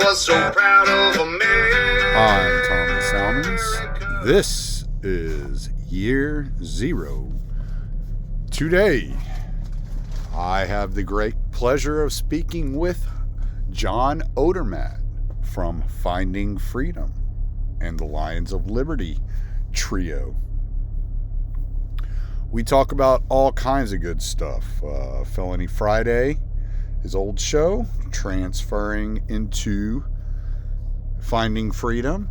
was so proud of a man. I'm Tommy Salmons. This is Year Zero. Today, I have the great pleasure of speaking with John Odermatt from Finding Freedom and the Lions of Liberty trio. We talk about all kinds of good stuff. Felony Friday, his old show, transferring into Finding Freedom,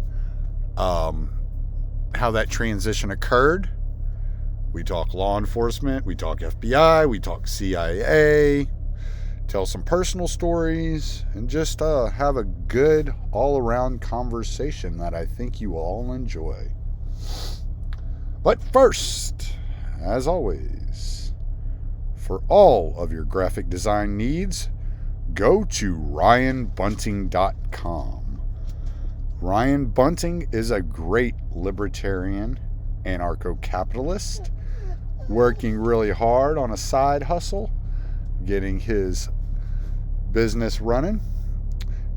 how that transition occurred. We talk law enforcement, we talk FBI, we talk CIA, tell some personal stories, and just have a good all-around conversation that I think you all enjoy. But first, as always, for all of your graphic design needs, go to ryanbunting.com. Ryan Bunting is a great libertarian anarcho-capitalist working really hard on a side hustle, getting his business running,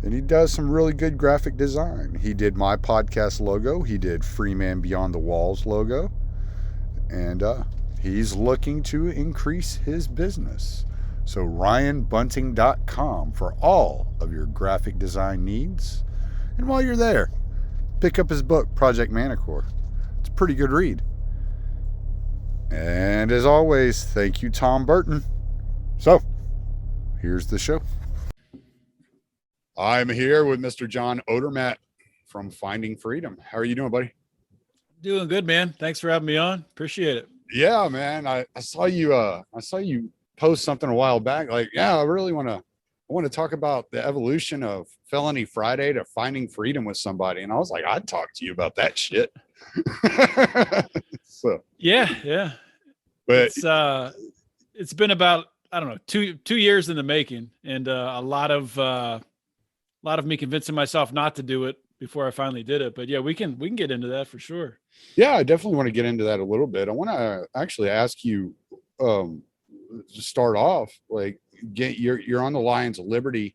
and he does some really good graphic design. He did my podcast logo, he did Free Man Beyond the Walls logo, and he's looking to increase his business. So ryanbunting.com for all of your graphic design needs. And while you're there, pick up his book, Project Manicore. It's a pretty good read. And as always, thank you, Tom Burton. So, here's the show. I'm here with Mr. John Odermatt from Finding Freedom. How are you doing, buddy? Doing good, man. Thanks for having me on. Appreciate it. Yeah, man. I saw you post something a while back. Like, yeah, I want to talk about the evolution of Felony Friday to Finding Freedom with somebody. And I was like, I'd talk to you about that shit. So yeah. But it's been about, I don't know, two years in the making, and a lot of me convincing myself not to do it before I finally did it. But yeah, we can get into that for sure. Yeah, I definitely want to get into that a little bit. I want to actually ask you to start off, like, you're on the Lions of Liberty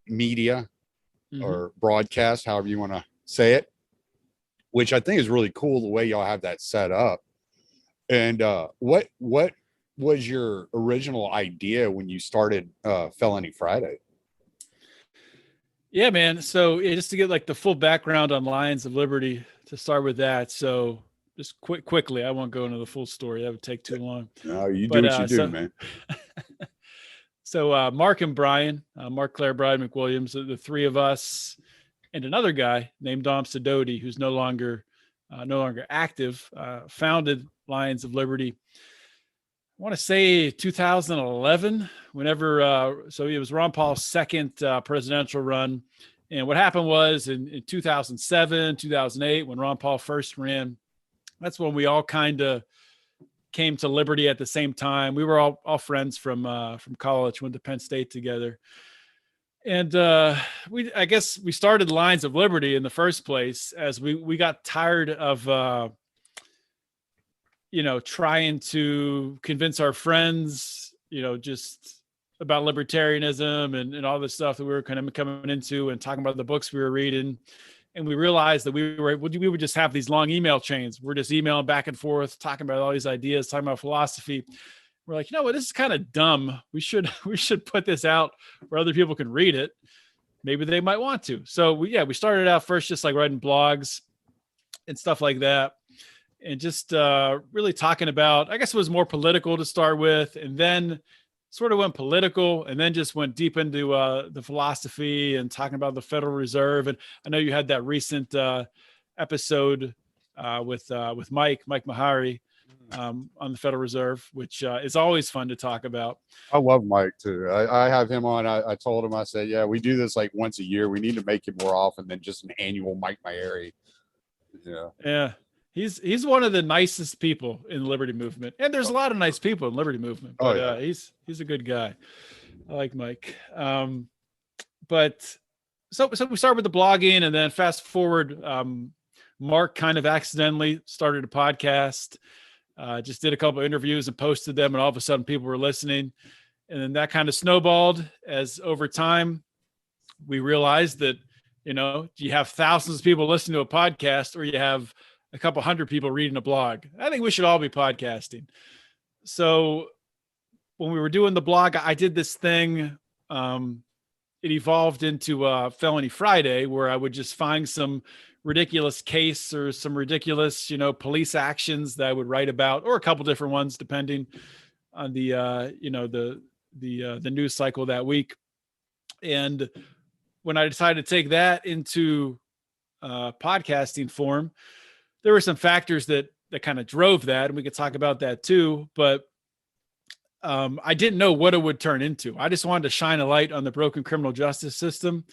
media or broadcast, however you want to say it, which I think is really cool the way y'all have that set up. And what was your original idea when you started Felony Friday? Yeah, man. So just to get like the full background on Lions of Liberty, to start with that. So just quickly, I won't go into the full story. That would take too long. No, you do what you do, man. So Mark and Brian, Mark, Claire, Brian McWilliams, the three of us, and another guy named Dom Sidoti, who's no longer active, founded Lions of Liberty. I want to say 2011, whenever, so it was Ron Paul's second presidential run. And what happened was in 2007, 2008, when Ron Paul first ran, that's when we all kind of came to Liberty at the same time. We were all friends from college, went to Penn State together. And I guess we started Lions of Liberty in the first place as we got tired of, trying to convince our friends, just about libertarianism and all this stuff that we were kind of coming into and talking about the books we were reading. And we realized that we would just have these long email chains. We're just emailing back and forth, talking about all these ideas, talking about philosophy. We're like, you know what, this is kind of dumb. We should put this out where other people can read it. Maybe they might want to. So we started out first just like writing blogs and stuff like that. And just really talking about, I guess it was more political to start with, and then sort of went political, and then just went deep into the philosophy and talking about the Federal Reserve. And I know you had that recent episode with Mike Mahari on the Federal Reserve, which is always fun to talk about. I love Mike too. I have him on. I told him, I said, yeah, we do this like once a year. We need to make it more often than just an annual Mike Mahari. Yeah. He's one of the nicest people in the Liberty Movement, and there's a lot of nice people in the Liberty Movement. But he's a good guy. I like Mike. But so we started with the blogging, and then fast forward, Mark kind of accidentally started a podcast. Just did a couple of interviews and posted them, and all of a sudden people were listening, and then that kind of snowballed as over time. we realized that, you have thousands of people listening to a podcast, or you have a couple hundred people reading a blog. I think we should all be podcasting. So when we were doing the blog, I did this thing. It evolved into Felony Friday, where I would just find some ridiculous case or some ridiculous, police actions that I would write about, or a couple different ones, depending on the, the news cycle that week. And when I decided to take that into podcasting form, there were some factors that kind of drove that, and we could talk about that too. But I didn't know what it would turn into. I just wanted to shine a light on the broken criminal justice system,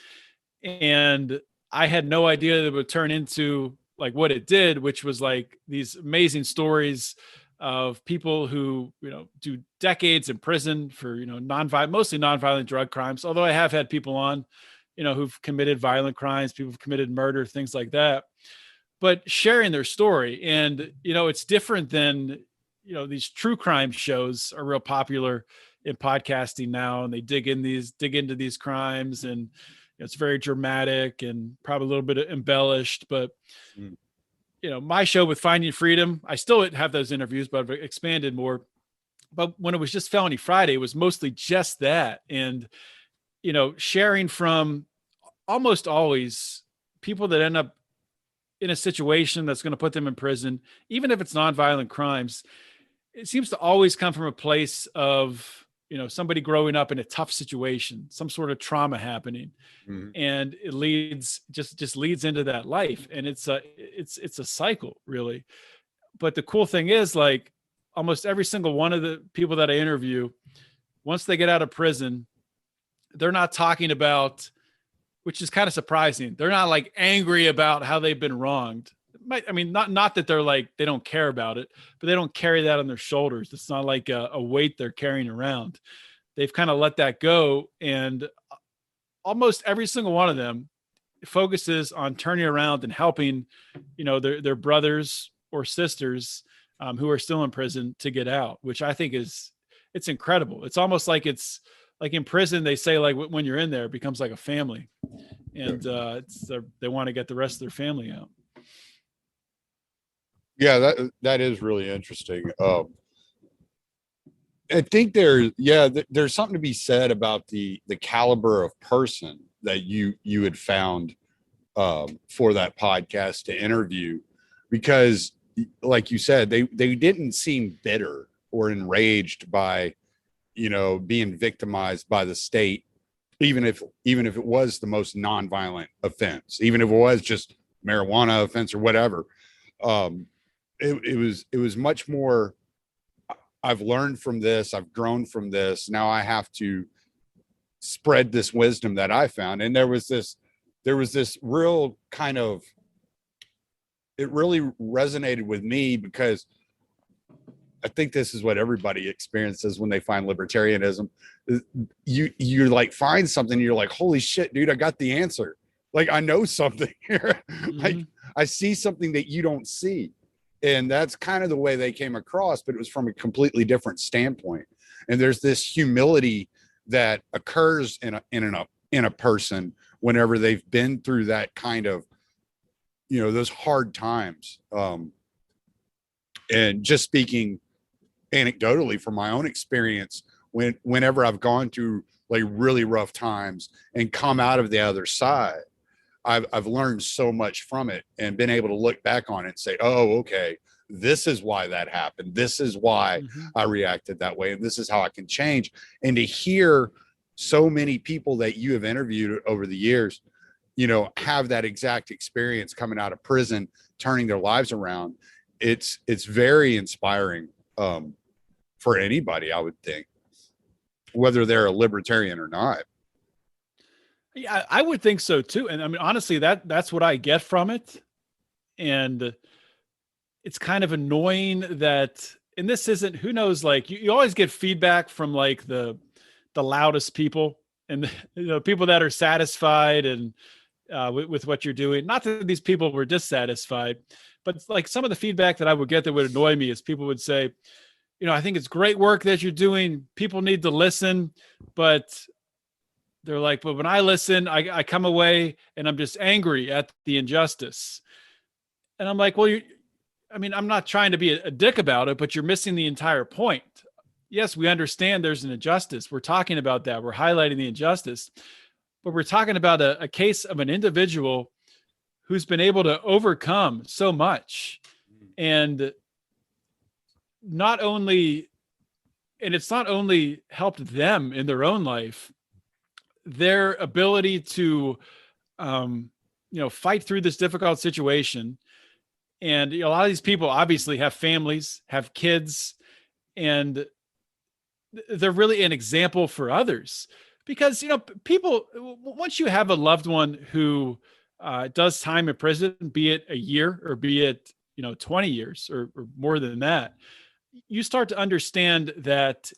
and I had no idea that it would turn into like what it did, which was like these amazing stories of people who, do decades in prison for, mostly nonviolent drug crimes. Although I have had people on, who've committed violent crimes, people who've committed murder, things like that, but sharing their story. And, it's different than, these true crime shows are real popular in podcasting now, and they dig into these crimes, and it's very dramatic and probably a little bit embellished. But my show with Finding Freedom, I still have those interviews, but I've expanded more. But when it was just Felony Friday, it was mostly just that. And, sharing from almost always people that end up in a situation that's going to put them in prison, even if it's nonviolent crimes, it seems to always come from a place of, somebody growing up in a tough situation, some sort of trauma happening. And it leads into that life. And it's a cycle, really. But the cool thing is, like, almost every single one of the people that I interview, once they get out of prison, they're not talking about, which is kind of surprising, they're not like angry about how they've been wronged. Not that they're like, they don't care about it, but they don't carry that on their shoulders. It's not like a weight they're carrying around. They've kind of let that go. And almost every single one of them focuses on turning around and helping, their brothers or sisters who are still in prison to get out, which I think it's incredible. It's almost like it's like in prison, they say, like, when you're in there, it becomes like a family, and they want to get the rest of their family out. Yeah, that is really interesting. I think there's something to be said about the caliber of person that you had found for that podcast to interview, because like you said, they didn't seem bitter or enraged by, being victimized by the state, even if it was the most nonviolent offense, even if it was just marijuana offense or whatever. It was much more, I've learned from this, I've grown from this, now I have to spread this wisdom that I found. And there was this real kind of, it really resonated with me, because I think this is what everybody experiences when they find libertarianism. You like find something, you're like, holy shit, dude, I got the answer. Like, I know something here. Like, I see something that you don't see. And that's kind of the way they came across, but it was from a completely different standpoint. And there's this humility that occurs in a person whenever they've been through that kind of, those hard times. And just speaking anecdotally from my own experience, whenever I've gone through like really rough times and come out of the other side, I've learned so much from it and been able to look back on it and say, oh, okay, this is why that happened. This is why I reacted that way. And this is how I can change. And to hear so many people that you have interviewed over the years, have that exact experience coming out of prison, turning their lives around. It's very inspiring for anybody, I would think, whether they're a libertarian or not. Yeah, I would think so too. And I mean, honestly, that's what I get from it. And it's kind of annoying that, and this isn't, who knows, like you always get feedback from like the loudest people and people that are satisfied and with what you're doing. Not that these people were dissatisfied, but like some of the feedback that I would get that would annoy me is people would say, I think it's great work that you're doing. People need to listen, but they're like, but when I listen, I come away and I'm just angry at the injustice. And I'm like, well, I'm not trying to be a dick about it, but you're missing the entire point. Yes, we understand there's an injustice. We're talking about that. We're highlighting the injustice, but we're talking about a case of an individual who's been able to overcome so much. And it's not only helped them in their own life, their ability to, fight through this difficult situation. And a lot of these people obviously have families, have kids, and they're really an example for others because, people, once you have a loved one who does time in prison, be it a year or be it, 20 years or more than that, you start to understand that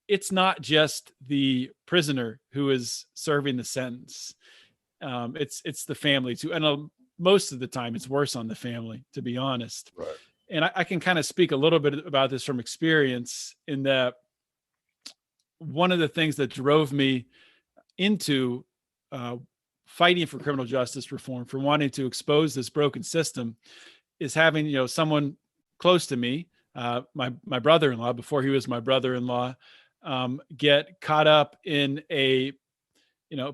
it's not just the prisoner who is serving the sentence. It's the family too. And most of the time it's worse on the family, to be honest. Right. And I can kind of speak a little bit about this from experience in that one of the things that drove me into fighting for criminal justice reform, for wanting to expose this broken system, is having, someone close to me, my brother-in-law, before he was my brother-in-law, get caught up in a,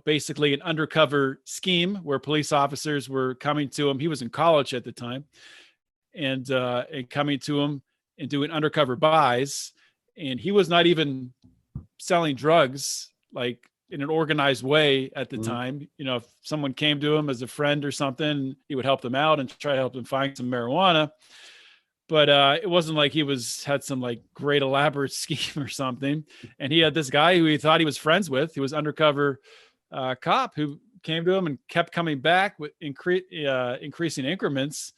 basically an undercover scheme where police officers were coming to him. He was in college at the time, and coming to him and doing undercover buys. And he was not even selling drugs like in an organized way at the time. If someone came to him as a friend or something, he would help them out and try to help them find some marijuana. But it wasn't like he had some like great elaborate scheme or something. And he had this guy who he thought he was friends with, who was undercover cop, who came to him and kept coming back with increasing increments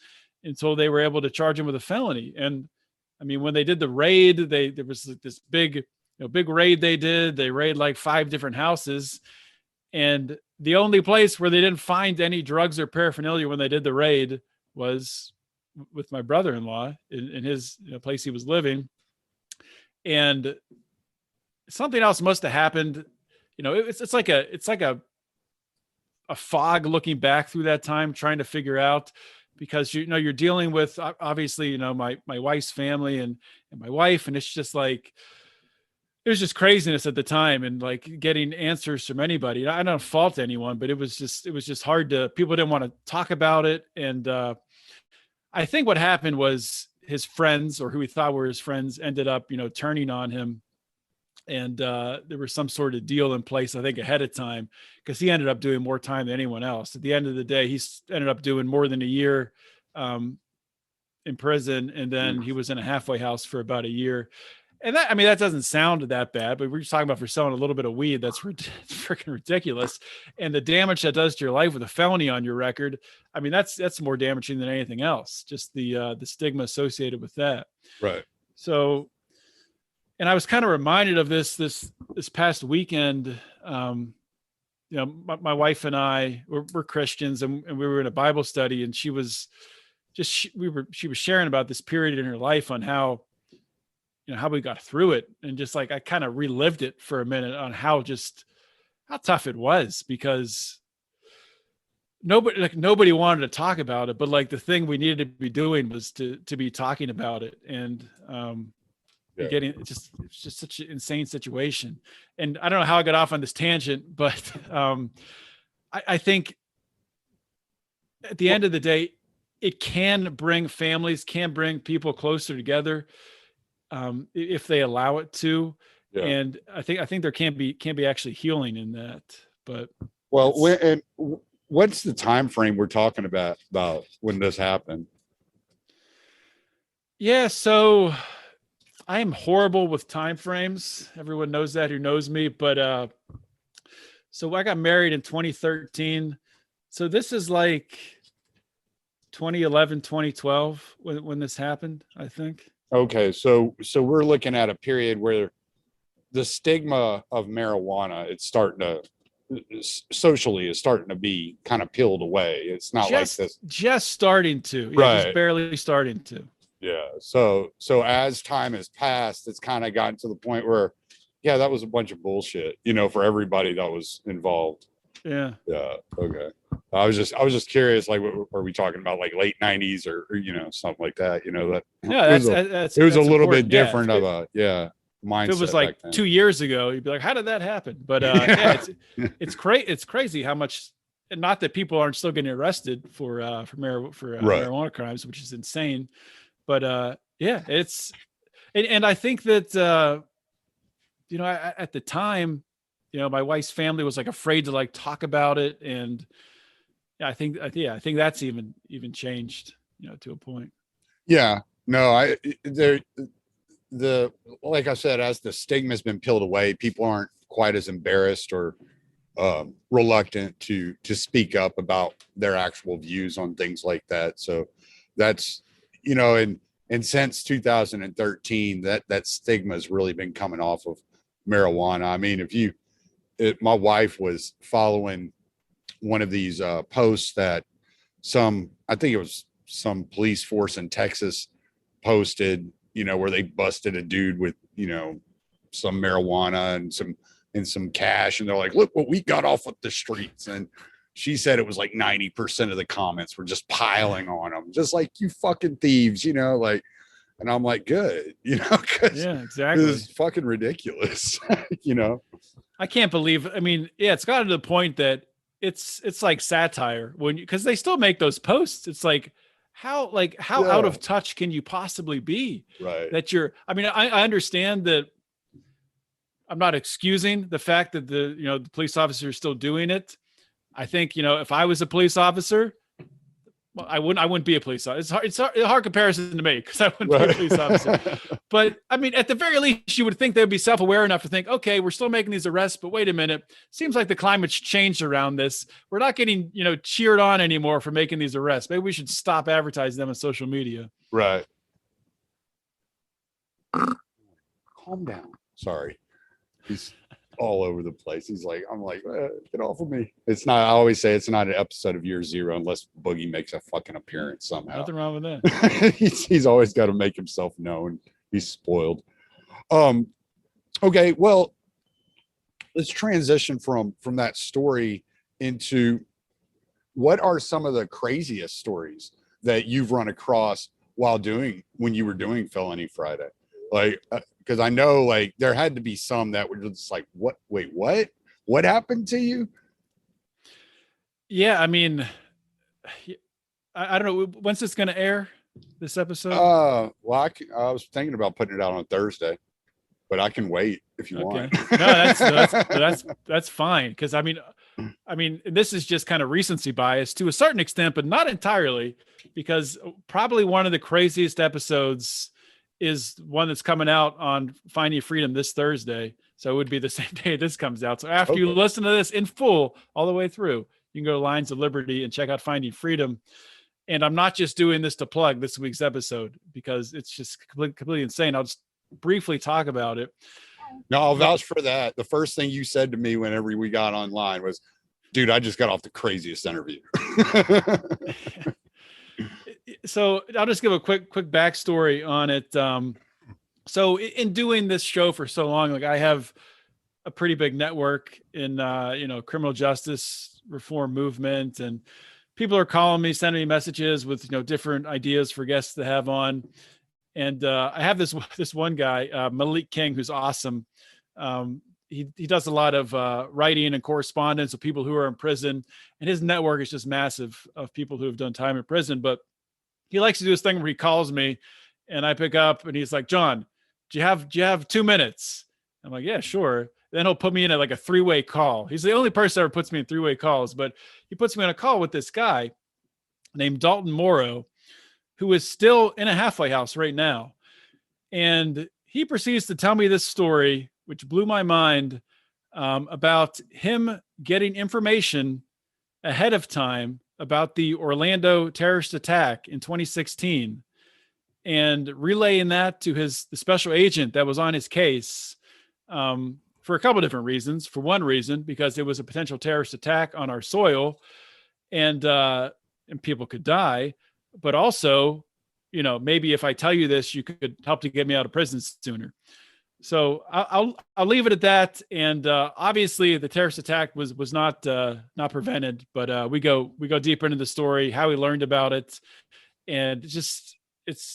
until they were able to charge him with a felony. And when they did the raid, there was this big raid they did. They raided like 5 different houses. And the only place where they didn't find any drugs or paraphernalia when they did the raid was with my brother-in-law in his place he was living. And something else must have happened. It's like a fog looking back through that time, trying to figure out, because you're dealing with obviously my wife's family and my wife, and it's just like it was just craziness at the time, and like getting answers from anybody. I don't fault anyone, but it was just hard to, people didn't want to talk about it. And I think what happened was his friends, or who he thought were his friends, ended up, turning on him. And there was some sort of deal in place, I think, ahead of time, because he ended up doing more time than anyone else. At the end of the day, he ended up doing more than a year in prison. And then he was in a halfway house for about a year. And that doesn't sound that bad, but we're just talking about for selling a little bit of weed. That's freaking ridiculous. And the damage that does to your life with a felony on your record, that's more damaging than anything else. Just the stigma associated with that. Right. So, and I was kind of reminded of this past weekend. My wife and I we're Christians, and we were in a Bible study, and she was sharing about this period in her life on how we got through it. And just like, I kind of relived it for a minute on how tough it was, because nobody wanted to talk about it, but like the thing we needed to be doing was to be talking about it. And, it's just such an insane situation. And I don't know how I got off on this tangent, but I think at the end of the day, it can bring families, can bring people closer together if they allow it to. Yeah. And I think there can be actually healing in that. But what's the time frame we're talking about when this happened? Yeah, so I am horrible with time frames. Everyone knows that who knows me. But so I got married in 2013. So this is like 2011, 2012 when this happened, I think. Okay, so we're looking at a period where the stigma of marijuana, it's starting to socially is starting to be kind of peeled away. It's not like this. Just starting to. Yeah, right. Just barely starting to. Yeah. So as time has passed, it's kind of gotten to the point where, yeah, that was a bunch of bullshit, for everybody that was involved. Yeah. Yeah. Okay. I was just curious, like, are we talking about like late 90s or something like that? That Yeah, it was a little bit important. Yeah. different of a mindset. If it was like 2 years ago, you'd be like, how did that happen? But it's crazy how much, and not that people aren't still getting arrested for marijuana crimes, which is insane. But it's, and I think that at the time, my wife's family was like afraid to like talk about it, and I think that's even changed, to a point. Yeah, no, like I said, as the stigma's been peeled away, people aren't quite as embarrassed or reluctant to speak up about their actual views on things like that. So that's, and since 2013, that stigma has really been coming off of marijuana. I mean, my wife was following one of these posts that I think it was some police force in Texas posted, where they busted a dude with, some marijuana and some cash. And they're like, look what we got off of the streets. And she said it was like 90% of the comments were just piling on them, just like, you fucking thieves, like, and I'm like, good, because yeah, exactly. It's fucking ridiculous, I can't believe, it's gotten to the point that it's like satire because they still make those posts. It's like, how out of touch can you possibly be? Right. That I understand that. I'm not excusing the fact that the police officer is still doing it. I think, if I was a police officer, well, I wouldn't be a police officer. It's a hard comparison to make because I wouldn't be a police officer. But at the very least, you would think they'd be self-aware enough to think, okay, we're still making these arrests, but wait a minute. Seems like the climate's changed around this. We're not getting, cheered on anymore for making these arrests. Maybe we should stop advertising them on social media. Right. Calm down. Sorry. He's all over the place. I'm like, get off of me. It's not, I always say it's not an episode of Year Zero unless Boogie makes a fucking appearance somehow. Nothing wrong with that. he's always got to make himself known. He's spoiled. Okay, well, let's transition from that story into what are some of the craziest stories that you've run across when you were doing Felony Friday? Like, because I know like there had to be some that were just like, what happened to you? Yeah. I don't know. When's this going to air, this episode? Well, I was thinking about putting it out on Thursday, but I can wait if you want. No, that's fine. Cause this is just kind of recency bias to a certain extent, but not entirely, because probably one of the craziest episodes is one that's coming out on Finding Freedom this Thursday. So it would be the same day this comes out. So after you listen to this in full, all the way through, you can go to Lines of Liberty and check out Finding Freedom. And I'm not just doing this to plug this week's episode because it's just completely insane. I'll just briefly talk about it. No, I'll vouch for that. The first thing you said to me whenever we got online was, dude, I just got off the craziest interview. So I'll just give a quick backstory on it. So in doing this show for so long, like I have a pretty big network in, criminal justice reform movement, and people are calling me, sending me messages with, different ideas for guests to have on. And I have this one guy, Malik King, who's awesome. He does a lot of writing and correspondence with people who are in prison, and his network is just massive of people who have done time in prison. But he likes to do this thing where he calls me and I pick up and he's like, John, do you have 2 minutes? I'm like, yeah, sure. Then he'll put me in a 3-way call. He's the only person that ever puts me in 3-way calls, but he puts me on a call with this guy named Dalton Morrow, who is still in a halfway house right now. And he proceeds to tell me this story, which blew my mind, about him getting information ahead of time about the Orlando terrorist attack in 2016 and relaying that to the special agent that was on his case, for a couple of different reasons. For one reason, because it was a potential terrorist attack on our soil and people could die, but also, maybe if I tell you this, you could help to get me out of prison sooner. So I'll leave it at that. And obviously, the terrorist attack was not prevented, but we go deeper into the story, how he learned about it, and it's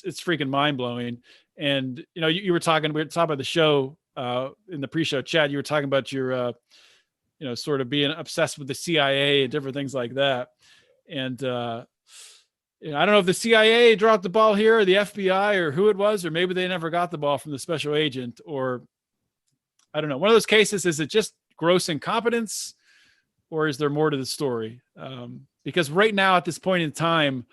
freaking mind blowing. And we were talking about the show in the pre-show chat. You were talking about your sort of being obsessed with the CIA and different things like that. And I don't know if the CIA dropped the ball here or the FBI or who it was, or maybe they never got the ball from the special agent, or I don't know. One of those cases, is it just gross incompetence, or is there more to the story? Because right now at this point in time,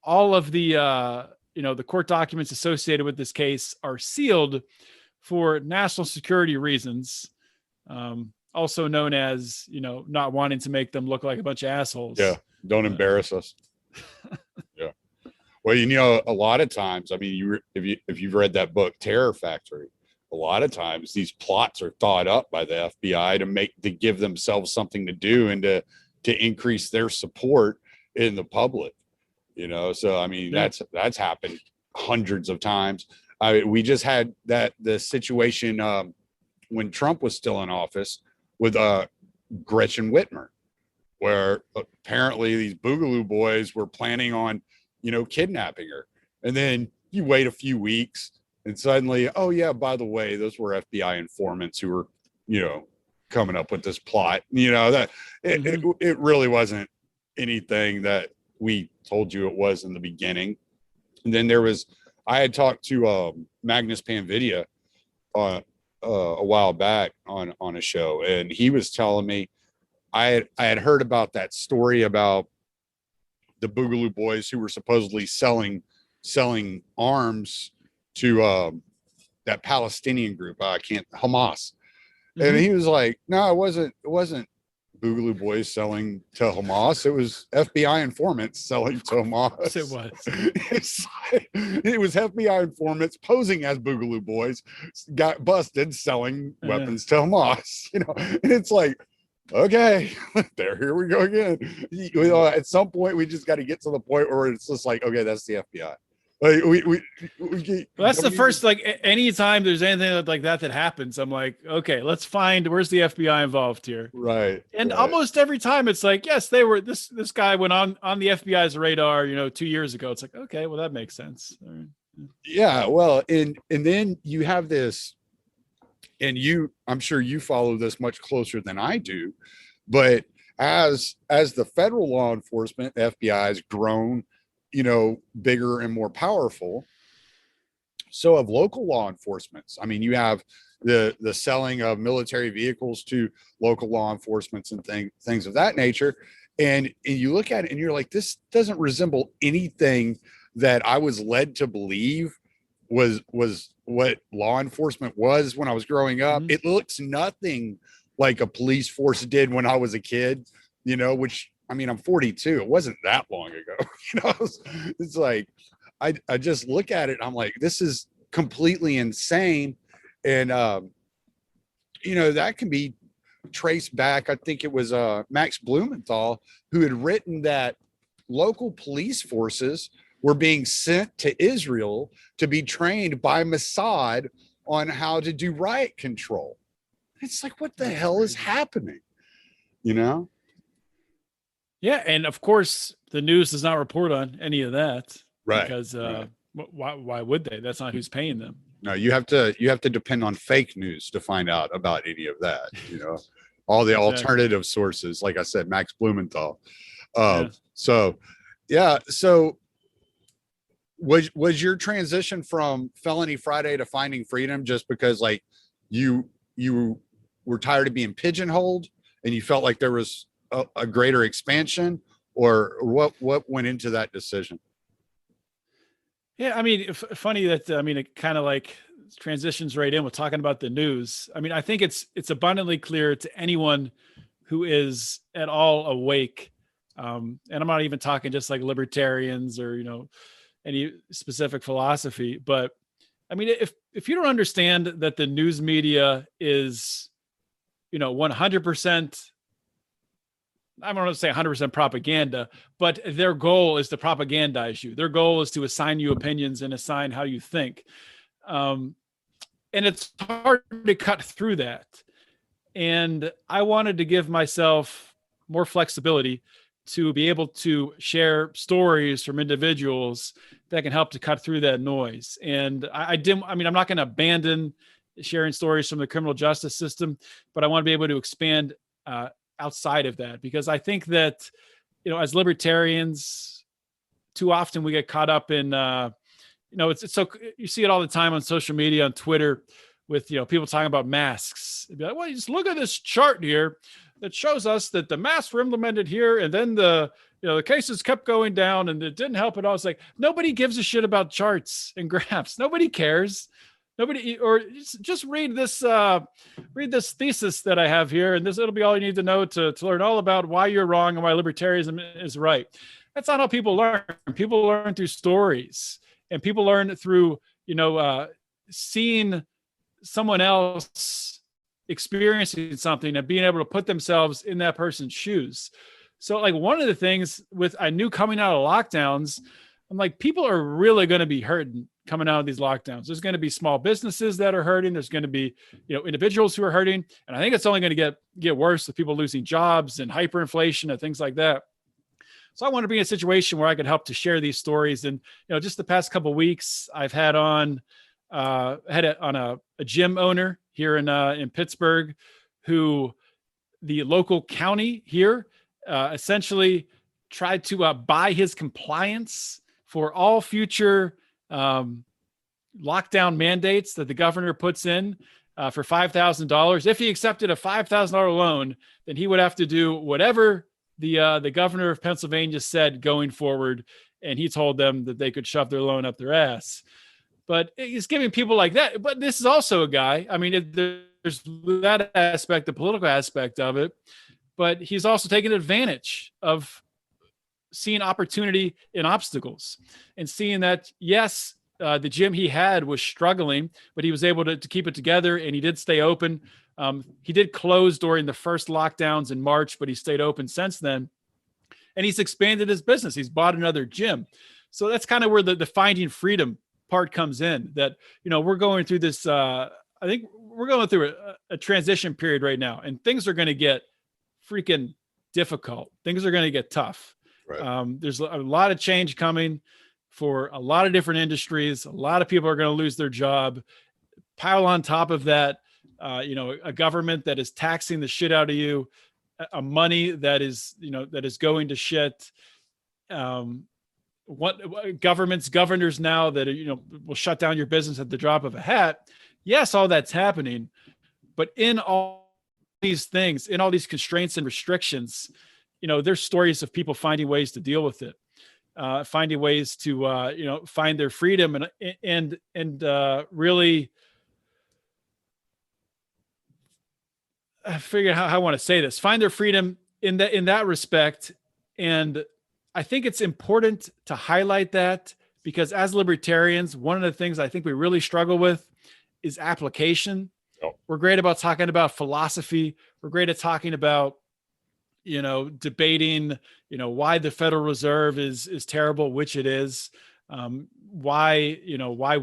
all of the, the court documents associated with this case are sealed for national security reasons. Also known as, not wanting to make them look like a bunch of assholes. Yeah. Don't embarrass us. Yeah. Well, a lot of times, I mean, if you've read that book, Terror Factory, a lot of times these plots are thought up by the FBI to give themselves something to do and to increase their support in the public. So I mean, yeah. That's happened hundreds of times. We just had the situation when Trump was still in office with Gretchen Whitmer, where apparently these Boogaloo boys were planning on, kidnapping her. And then you wait a few weeks and suddenly, oh yeah, by the way, those were FBI informants who were, coming up with this plot. That it really wasn't anything that we told you it was in the beginning. And then I had talked to Magnus Panvidia a while back on a show, and he was telling me I had heard about that story about the Boogaloo boys who were supposedly selling arms to that Palestinian group. Hamas. Mm-hmm. And he was like, no, it wasn't Boogaloo boys selling to Hamas. It was FBI informants selling to Hamas. It was. It was FBI informants posing as Boogaloo boys, got busted selling weapons to Hamas. And it's like, okay, here we go again. At some point, we just got to get to the point where it's just like, okay, that's the FBI. Like that's the first, like, anytime there's anything like that happens, I'm like, okay, let's find where's the FBI involved here. Right. And almost every time it's like, yes, they were, this guy went on the FBI's radar, 2 years ago. It's like, okay, well, that makes sense. Yeah. Well, and then you have this, and I'm sure you follow this much closer than I do, but as the federal law enforcement, FBI has grown, bigger and more powerful, so have local law enforcements. I mean, you have the selling of military vehicles to local law enforcements and things of that nature. And you look at it and you're like, this doesn't resemble anything that I was led to believe was what law enforcement was when I was growing up. Mm-hmm. It looks nothing like a police force did when I was a kid, which, I mean, I'm 42. It wasn't that long ago. It's like, I just look at it. I'm like, this is completely insane. And, that can be traced back. I think it was Max Blumenthal who had written that local police forces were being sent to Israel to be trained by Mossad on how to do riot control. It's like, what the hell is happening? Yeah. And of course the news does not report on any of that. Right. Because why would they? That's not who's paying them. No, you have to depend on fake news to find out about any of that, all the alternative sources. Like I said, Max Blumenthal. So was your transition from Felony Friday to Finding Freedom just because, like, you were tired of being pigeonholed and you felt like there was a greater expansion, or what went into that decision? Yeah, I mean, funny that it kind of like transitions right in with talking about the news. I mean, I think it's abundantly clear to anyone who is at all awake, and I'm not even talking just like libertarians or any specific philosophy, but I mean, if you don't understand that the news media is 100%, I don't want to say 100% propaganda, but their goal is to propagandize you. Their goal is to assign you opinions and assign how you think. And and it's hard to cut through that. And I wanted to give myself more flexibility to be able to share stories from individuals that can help to cut through that noise. And I didn't, I mean, I'm not going to abandon sharing stories from the criminal justice system, but I want to be able to expand outside of that, because I think that, you know, as libertarians, too often we get caught up in, you know, it's so, you see it all the time on social media, on Twitter, with, you know, people talking about masks. They'd be like, well, just look at this chart here that shows us that the masks were implemented here, and then the, you know, the cases kept going down, and it didn't help at all. It's like, nobody gives a shit about charts and graphs. Nobody cares. Nobody, or just read this thesis that I have here, and it'll be all you need to know to learn all about why you're wrong and why libertarianism is right. That's not how people learn. People learn through stories, and people learn through, you know, seeing someone else experiencing something and being able to put themselves in that person's shoes. So like one of the things I knew coming out of lockdowns, I'm like, people are really going to be hurting coming out of these lockdowns. There's going to be small businesses that are hurting. There's going to be, you know, individuals who are hurting. And I think it's only going to get worse with people losing jobs and hyperinflation and things like that. So I want to be in a situation where I could help to share these stories. And, you know, just the past couple of weeks, I've had on a gym owner here in Pittsburgh, who the local county here essentially tried to buy his compliance for all future lockdown mandates that the governor puts in for $5,000. If he accepted a $5,000 loan, then he would have to do whatever the governor of Pennsylvania said going forward. And he told them that they could shove their loan up their ass. But he's giving people like that. But this is also a guy, I mean, there's that aspect, the political aspect of it, but he's also taking advantage of seeing opportunity in obstacles and seeing that, yes, the gym he had was struggling, but he was able to keep it together, and he did stay open. He did close during the first lockdowns in March, but he stayed open since then. And he's expanded his business. He's bought another gym. So that's kind of where the finding freedom part comes in, that, you know, we're going through this, I think we're going through a transition period right now, and things are going to get freaking difficult. Things are going to get tough. Right. There's a lot of change coming for a lot of different industries. A lot of people are going to lose their job. Pile on top of that, you know, a government that is taxing the shit out of you, a money that is, you know, that is going to shit. What governors now that, you know, will shut down your business at the drop of a hat. Yes, all that's happening, but in all these things, in all these constraints and restrictions, you know, there's stories of people finding ways to deal with it, finding ways to, you know, find their freedom and really, I figure out how I want to say this, find their freedom in that respect. And I think it's important to highlight that, because as libertarians, one of the things I think we really struggle with is application. Oh. We're great about talking about philosophy. We're great at talking about, you know, debating, you know, why the Federal Reserve is terrible, which it is, why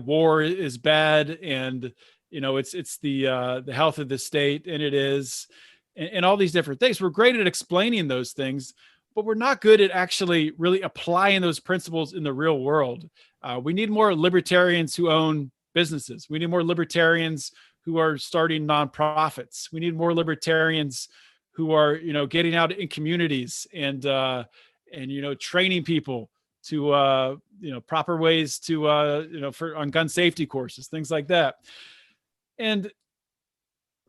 war is bad, and, you know, it's the health of the state, and it is, and all these different things. We're great at explaining those things, but we're not good at actually really applying those principles in the real world. We need more libertarians who own businesses. We need more libertarians who are starting nonprofits. We need more libertarians who are, you know, getting out in communities and you know, training people to, you know, proper ways to, you know, on gun safety courses, things like that. And,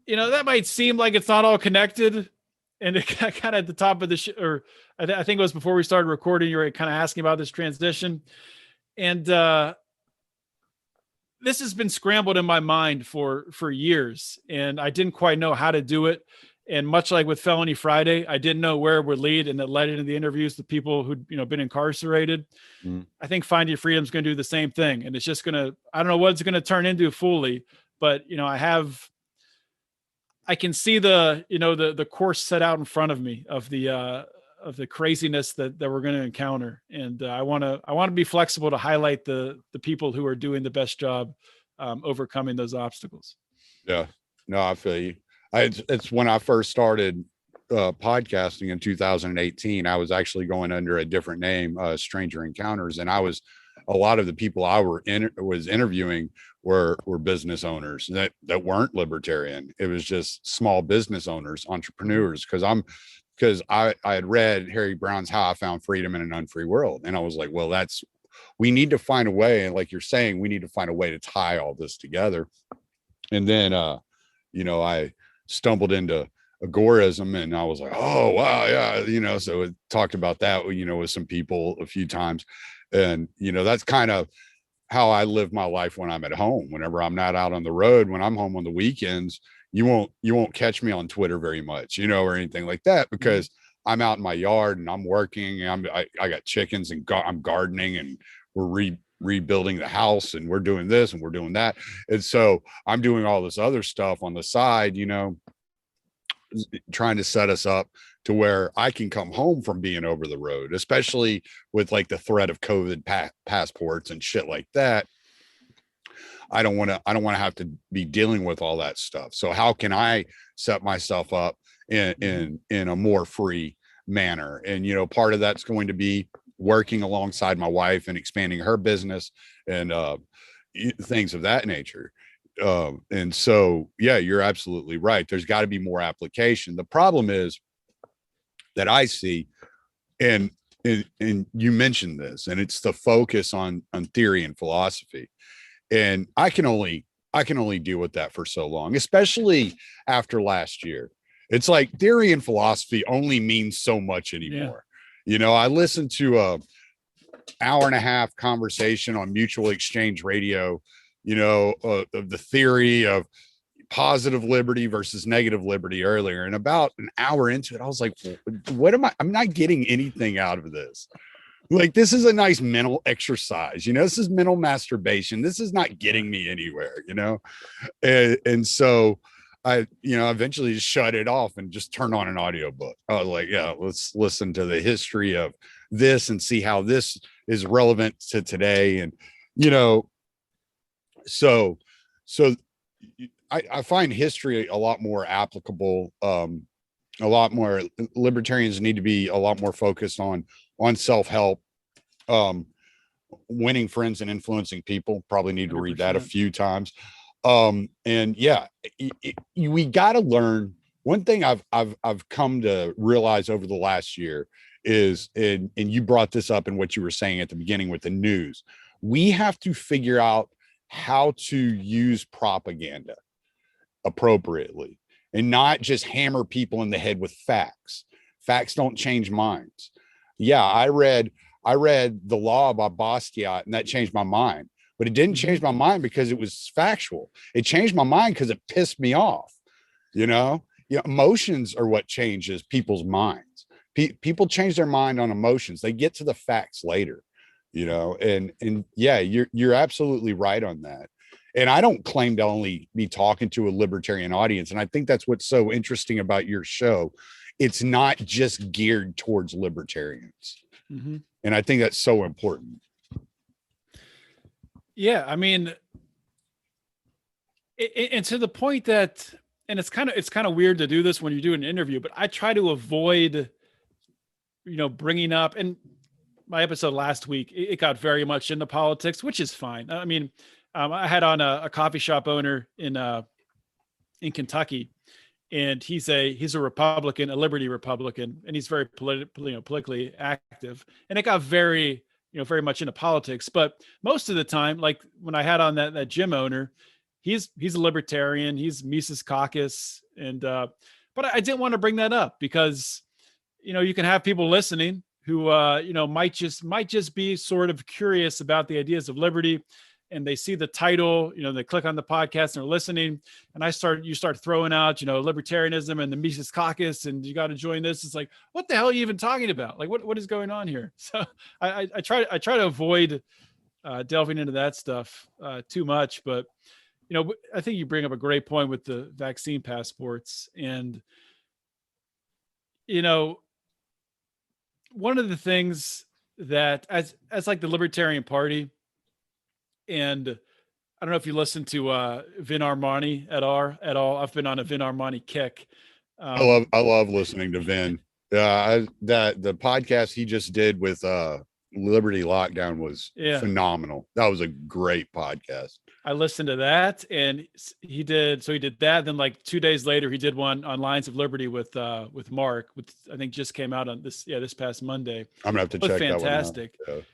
you know, that might seem like it's not all connected. And it kind of at the top of the or I think it was before we started recording, you were kind of asking about this transition. And this has been scrambled in my mind for years, and I didn't quite know how to do it. And much like with Felony Friday, I didn't know where it would lead, and it led into the interviews with people who'd, you know, been incarcerated. I think Find Your Freedom is going to do the same thing. And it's just going to, I don't know what it's going to turn into fully, but, you know, I can see the, you know, the course set out in front of me of the craziness that we're going to encounter. And I want to be flexible to highlight the people who are doing the best job overcoming those obstacles. Yeah, no, I feel you. It's when I first started podcasting in 2018. I was actually going under a different name, Stranger Encounters, and a lot of the people I was interviewing were business owners that weren't libertarian. It was just small business owners, entrepreneurs, because I had read Harry Brown's How I Found Freedom in an Unfree World, and I was like, well, we need to find a way, and like you're saying, we need to find a way to tie all this together. And then I stumbled into agorism, and I was like, oh wow, yeah, so it talked about that, with some people a few times. And that's kind of how I live my life when I'm at home. Whenever I'm not out on the road, when I'm home on the weekends, you won't catch me on Twitter very much, or anything like that, because I'm out in my yard and I'm working, and I got chickens, and I'm gardening, and we're rebuilding the house, and we're doing this and we're doing that. And so I'm doing all this other stuff on the side, trying to set us up to where I can come home from being over the road, especially with like the threat of COVID passports and shit like that. I don't want to have to be dealing with all that stuff. So how can I set myself up in a more free manner? And, part of that's going to be working alongside my wife and expanding her business and things of that nature. And so, yeah, you're absolutely right. There's got to be more application. The problem is that I see, and you mentioned this, and it's the focus on theory and philosophy. And I can only deal with that for so long, especially after last year. It's like theory and philosophy only means so much anymore. Yeah. I listened to a hour and a half conversation on Mutual Exchange Radio, of the theory of positive liberty versus negative liberty earlier. And about an hour into it, I was like, I'm not getting anything out of this. Like, this is a nice mental exercise, this is mental masturbation. This is not getting me anywhere, and so I, eventually just shut it off and just turned on an audiobook. I was like, yeah, let's listen to the history of this and see how this is relevant to today. And, so I find history a lot more applicable. A lot more libertarians need to be a lot more focused on self-help, winning friends and influencing people. Probably need to read that a few times. And yeah, we got to learn. One thing I've come to realize over the last year is, and you brought this up in what you were saying at the beginning with the news, we have to figure out how to use propaganda appropriately and not just hammer people in the head with facts. Facts don't change minds. Yeah, I read The Law by Basquiat, and that changed my mind. But it didn't change my mind because it was factual. It changed my mind because it pissed me off. Emotions are what changes people's minds. People change their mind on emotions. They get to the facts later, and yeah, you're absolutely right on that. And I don't claim to only be talking to a libertarian audience. And I think that's what's so interesting about your show. It's not just geared towards libertarians. Mm-hmm. And I think that's so important. Yeah. I mean, and to the point that, and it's kind of weird to do this when you do an interview, but I try to avoid, bringing up, and my episode last week, it got very much into politics, which is fine. I mean, I had on a coffee shop owner in Kentucky, and he's a Republican, a Liberty Republican, and he's very politically active. And it got very much into politics. But most of the time, like when I had on that gym owner, he's a libertarian, he's Mises Caucus, and but I didn't want to bring that up because you can have people listening who might just be sort of curious about the ideas of liberty. And they see the title, they click on the podcast and they're listening. And you start throwing out, libertarianism and the Mises Caucus, and you got to join this. It's like, what the hell are you even talking about? Like, what is going on here? So I try to avoid delving into that stuff too much. But, I think you bring up a great point with the vaccine passports. And, one of the things that as like the Libertarian Party, and don't know if you listen to Vin Armani at all. I've been on a Vin Armani kick. I love listening to Vin. The podcast he just did with Liberty Lockdown was phenomenal. That was a great podcast. I listened to that, and he did that. Then like 2 days later, he did one on Lions of Liberty with Mark, I think just came out on this past Monday. I'm gonna have to check fantastic. That one out. Yeah.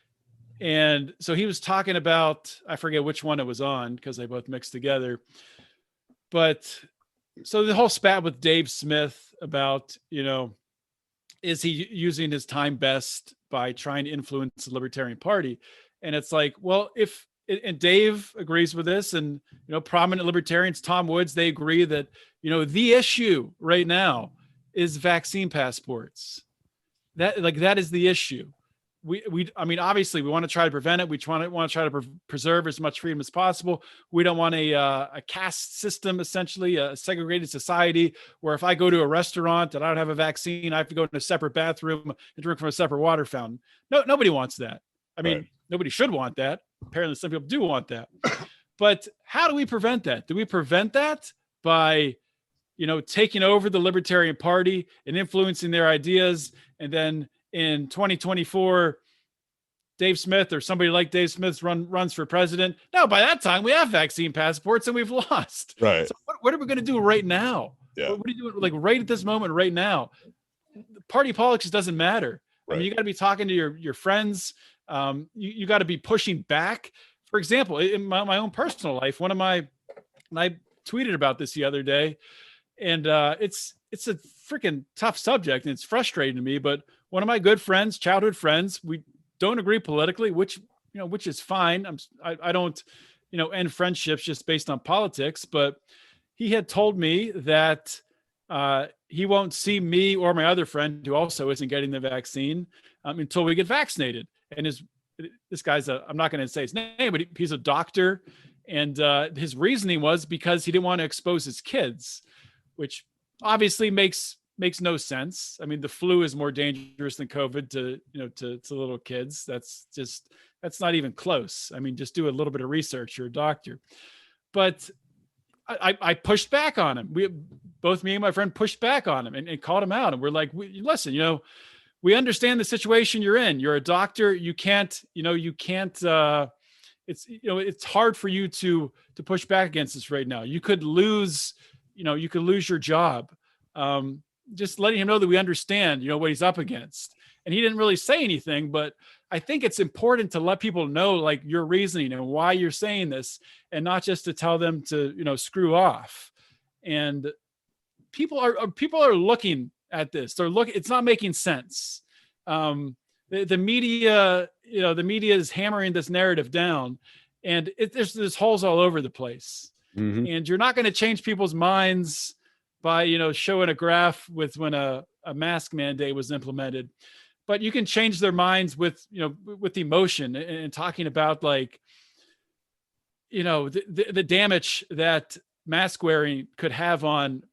And so he was talking about, I forget which one it was on because they both mixed together. But so the whole spat with Dave Smith about, is he using his time best by trying to influence the Libertarian Party? And it's like, well, and Dave agrees with this, and prominent libertarians, Tom Woods, they agree that the issue right now is vaccine passports. That is the issue. I mean, obviously, we want to try to prevent it. We want to try to preserve as much freedom as possible. We don't want a caste system, essentially a segregated society, where if I go to a restaurant and I don't have a vaccine, I have to go in a separate bathroom and drink from a separate water fountain. No, nobody wants that. I mean, Nobody should want that. Apparently, some people do want that. But how do we prevent that? Do we prevent that by, taking over the Libertarian Party and influencing their ideas, and then in 2024, Dave Smith or somebody like Dave Smith runs for president? No, by that time we have vaccine passports and we've lost. Right. So what are we going to do right now? Yeah. What are you doing like right at this moment, right now? Party politics doesn't matter. Right. I mean, you got to be talking to your friends. You got to be pushing back. For example, in my own personal life, and I tweeted about this the other day, and it's a freaking tough subject and it's frustrating to me, but one of my good friends, childhood friends, we don't agree politically, which is fine. I don't, end friendships just based on politics, but he had told me that he won't see me or my other friend who also isn't getting the vaccine until we get vaccinated. And this guy's I'm not going to say his name, but he's a doctor. And his reasoning was because he didn't want to expose his kids, which obviously makes no sense. I mean, the flu is more dangerous than COVID to little kids. That's not even close. I mean, just do a little bit of research. You're a doctor. But I pushed back on him. Both me and my friend pushed back on him and called him out. And we're like, listen, we understand the situation you're in. You're a doctor. You can't. It's hard for you to push back against this right now. You could lose your job. Just letting him know that we understand, what he's up against. And he didn't really say anything, but I think it's important to let people know like your reasoning and why you're saying this, and not just to tell them to, screw off. And people are looking at this. It's not making sense. The media, the media is hammering this narrative down, and there's holes all over the place. Mm-hmm. And you're not going to change people's minds by, showing a graph with when a mask mandate was implemented, but you can change their minds with emotion and talking about like, the damage that mask wearing could have on,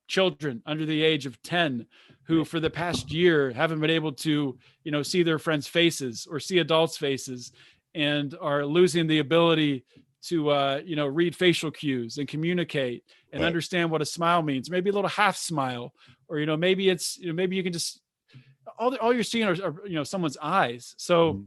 children under the age of 10 who for the past year haven't been able to, see their friends' faces or see adults' faces, and are losing the ability to, read facial cues and communicate and understand what a smile means. Maybe a little half smile, or, maybe it's, maybe you can just, all you're seeing are someone's eyes. So,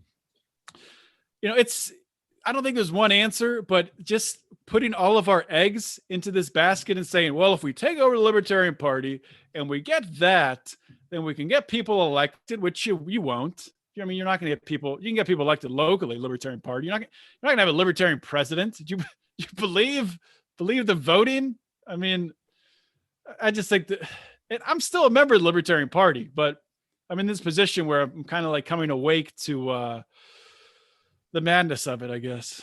I don't think there's one answer, but just putting all of our eggs into this basket and saying, well, if we take over the Libertarian Party and we get that, then we can get people elected, which you won't. I mean, you're not going to get people. You can get people elected locally, Libertarian Party. You're not going to have a Libertarian president. Do you believe the voting? I mean, I just think that, and I'm still a member of the Libertarian Party, but I'm in this position where I'm kind of like coming awake to the madness of it, I guess.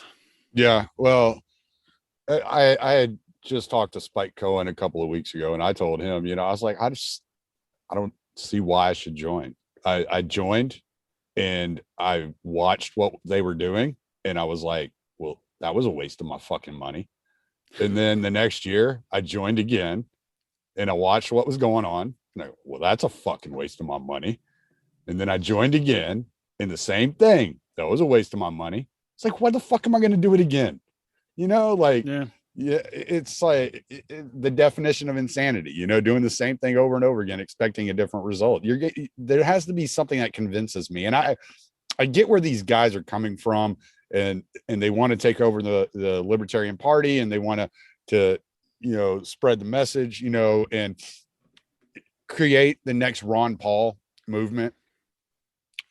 Yeah. Well, I had just talked to Spike Cohen a couple of weeks ago, and I told him, I was like, I don't see why I should join. I joined and I watched what they were doing, and I was like, well, that was a waste of my fucking money. And then the next year I joined again and I watched what was going on. And well, that's a fucking waste of my money. And then I joined again, and the same thing. That was a waste of my money. It's like, why the fuck am I going to do it again? Like, Yeah. yeah, it's like the definition of insanity, doing the same thing over and over again, expecting a different result. There has to be something that convinces me. And I get where these guys are coming from, and they want to take over the Libertarian Party, and they want to spread the message, and create the next Ron Paul movement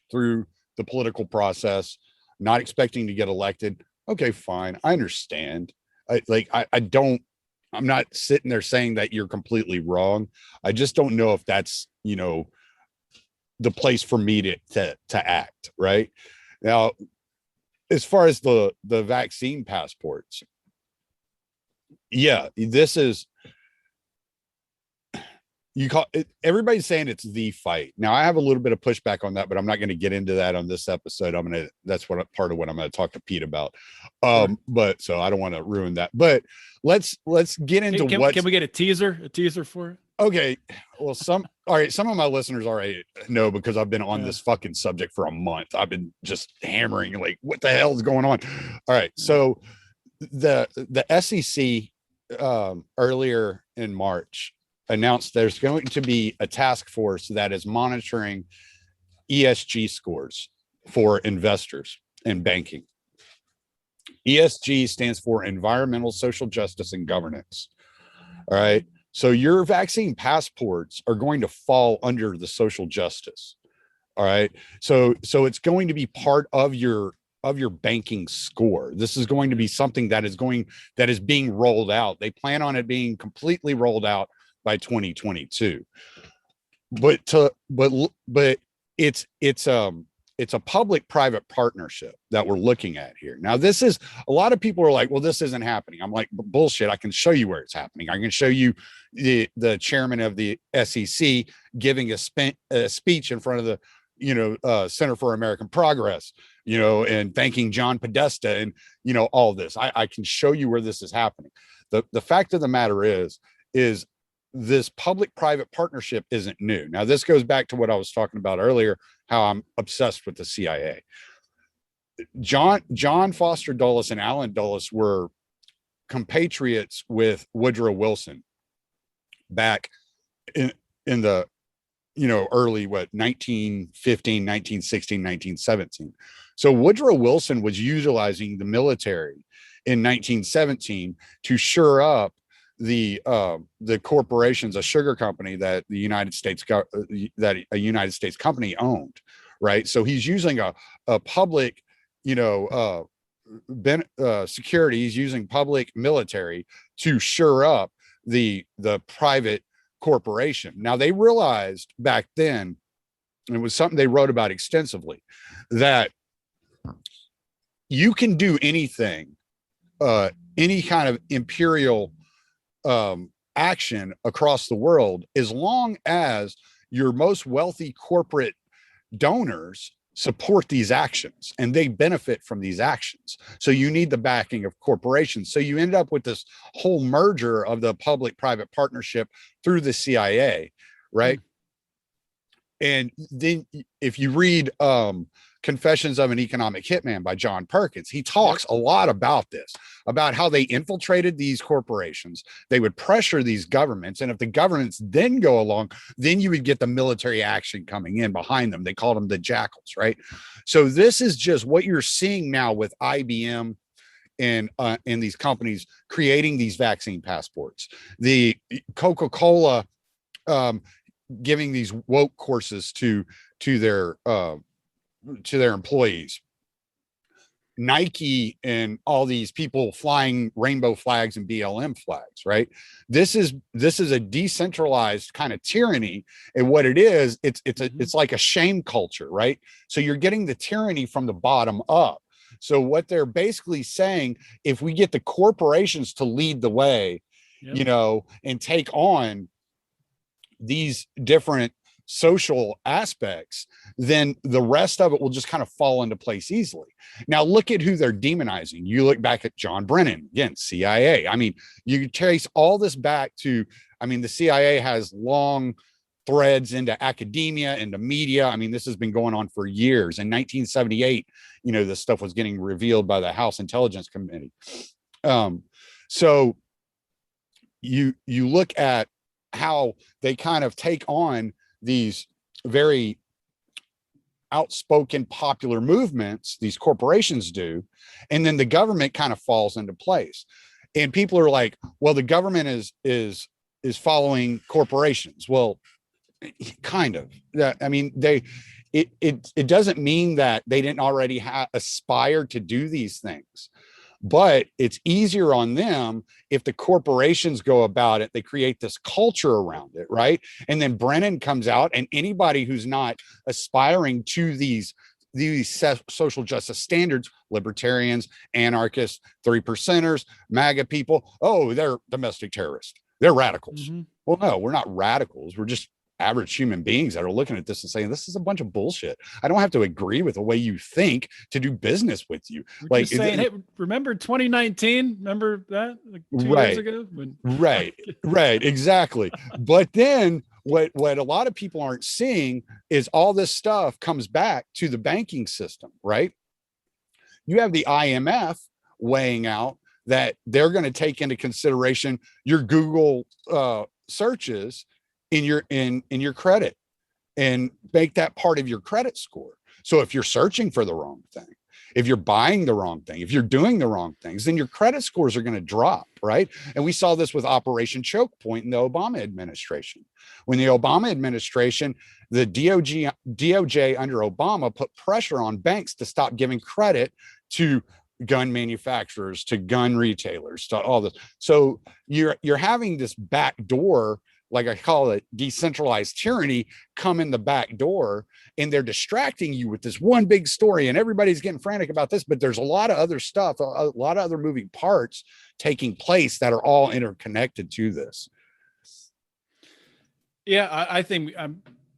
through the political process, not expecting to get elected. Okay, fine. I understand. I'm not sitting there saying that you're completely wrong. I just don't know if that's, the place for me to act right now. As far as the vaccine passports, yeah, this is, you call it, everybody's saying it's the fight. Now I have a little bit of pushback on that, but I'm not going to get into that on this episode. That's part of what I'm going to talk to Pete about. But so I don't want to ruin that, but let's get into can we get a teaser for it? Okay. Well, some of my listeners already know, because I've been on this fucking subject for a month. I've been just hammering, like, what the hell is going on? All right. So the SEC earlier in March announced there's going to be a task force that is monitoring ESG scores for investors in banking. ESG stands for environmental, social justice, and governance. All right. So your vaccine passports are going to fall under the social justice. All right. So it's going to be part of your banking score. This is going to be something that is being rolled out. They plan on it being completely rolled out by 2022. But it's a public-private partnership that we're looking at here. Now, this is, a lot of people are like, well, this isn't happening. I'm like, bullshit. I can show you where it's happening. I can show you the chairman of the SEC giving a speech in front of the Center for American Progress, and thanking John Podesta, and all this. I can show you where this is happening. The fact of the matter is this public-private partnership isn't new. Now, this goes back to what I was talking about earlier, how I'm obsessed with the CIA. John Foster Dulles and Allen Dulles were compatriots with Woodrow Wilson back in the early 1915, 1916, 1917. So Woodrow Wilson was utilizing the military in 1917 to shore up the corporations, a sugar company that a United States company owned, right? So he's using a public, security. He's using public military to shore up the private corporation. Now, they realized back then, and it was something they wrote about extensively, that you can do anything, any kind of imperial action across the world, as long as your most wealthy corporate donors support these actions and they benefit from these actions. So you need the backing of corporations. So you end up with this whole merger of the public-private partnership through the CIA, right? And then if you read Confessions of an Economic Hitman by John Perkins, he talks a lot about this, about how they infiltrated these corporations. They would pressure these governments. And if the governments then go along, then you would get the military action coming in behind them. They called them the jackals, right? So this is just what you're seeing now with IBM and these companies creating these vaccine passports. The Coca-Cola giving these woke courses to their employees, Nike and all these people flying rainbow flags and BLM flags, right? This is a decentralized kind of tyranny. And what it is, it's like a shame culture, right? So you're getting the tyranny from the bottom up. So what they're basically saying, if we get the corporations to lead the way, and take on these different social aspects, then the rest of it will just kind of fall into place easily. Now, look at who they're demonizing. You look back at John Brennan, again, CIA. I mean, you trace all this back to, the CIA has long threads into academia, into media. I mean, this has been going on for years. In 1978, this stuff was getting revealed by the House Intelligence Committee. So you look at how they kind of take on these very outspoken popular movements, these corporations do, and then the government kind of falls into place. And people are like, well, the government is following corporations. Well, kind of. I mean, it doesn't mean that they didn't already aspire to do these things, but it's easier on them if the corporations go about it. They create this culture around it, right? And then Brennan comes out, and anybody who's not aspiring to these social justice standards, libertarians, anarchists, 3%ers, MAGA people, oh, they're domestic terrorists, they're radicals. Well, no, we're not radicals. We're just average human beings that are looking at this and saying, this is a bunch of bullshit. I don't have to agree with the way you think to do business with you. We're like saying, hey, remember 2019? Remember that, like 2 years ago? Right, exactly. But then what a lot of people aren't seeing is all this stuff comes back to the banking system, right? You have the IMF weighing out that they're going to take into consideration your Google searches in your credit and make that part of your credit score. So if you're searching for the wrong thing, if you're buying the wrong thing, if you're doing the wrong things, then your credit scores are going to drop, right? And we saw this with Operation Choke Point in the Obama administration. When the Obama administration, the DOJ under Obama put pressure on banks to stop giving credit to gun manufacturers, to gun retailers, to all this. So you're having this back door, like I call it, decentralized tyranny, come in the back door, and they're distracting you with this one big story, and everybody's getting frantic about this, but there's a lot of other stuff, a lot of other moving parts taking place that are all interconnected to this. Yeah, I think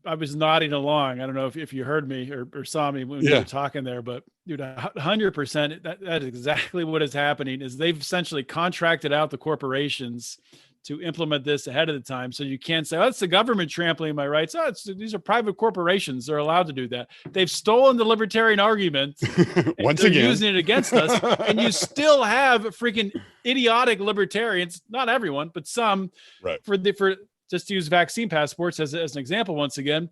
I was nodding along. I don't know if you heard me or saw me when you were talking there, but dude, 100%, that is exactly what is happening. Is they've essentially contracted out the corporations to implement this ahead of the time. So you can't say, oh, it's the government trampling my rights. Oh, these are private corporations. They're allowed to do that. They've stolen the libertarian argument. Once again, using it against us. And you still have freaking idiotic libertarians, not everyone, but some, right, for just to use vaccine passports as an example, once again,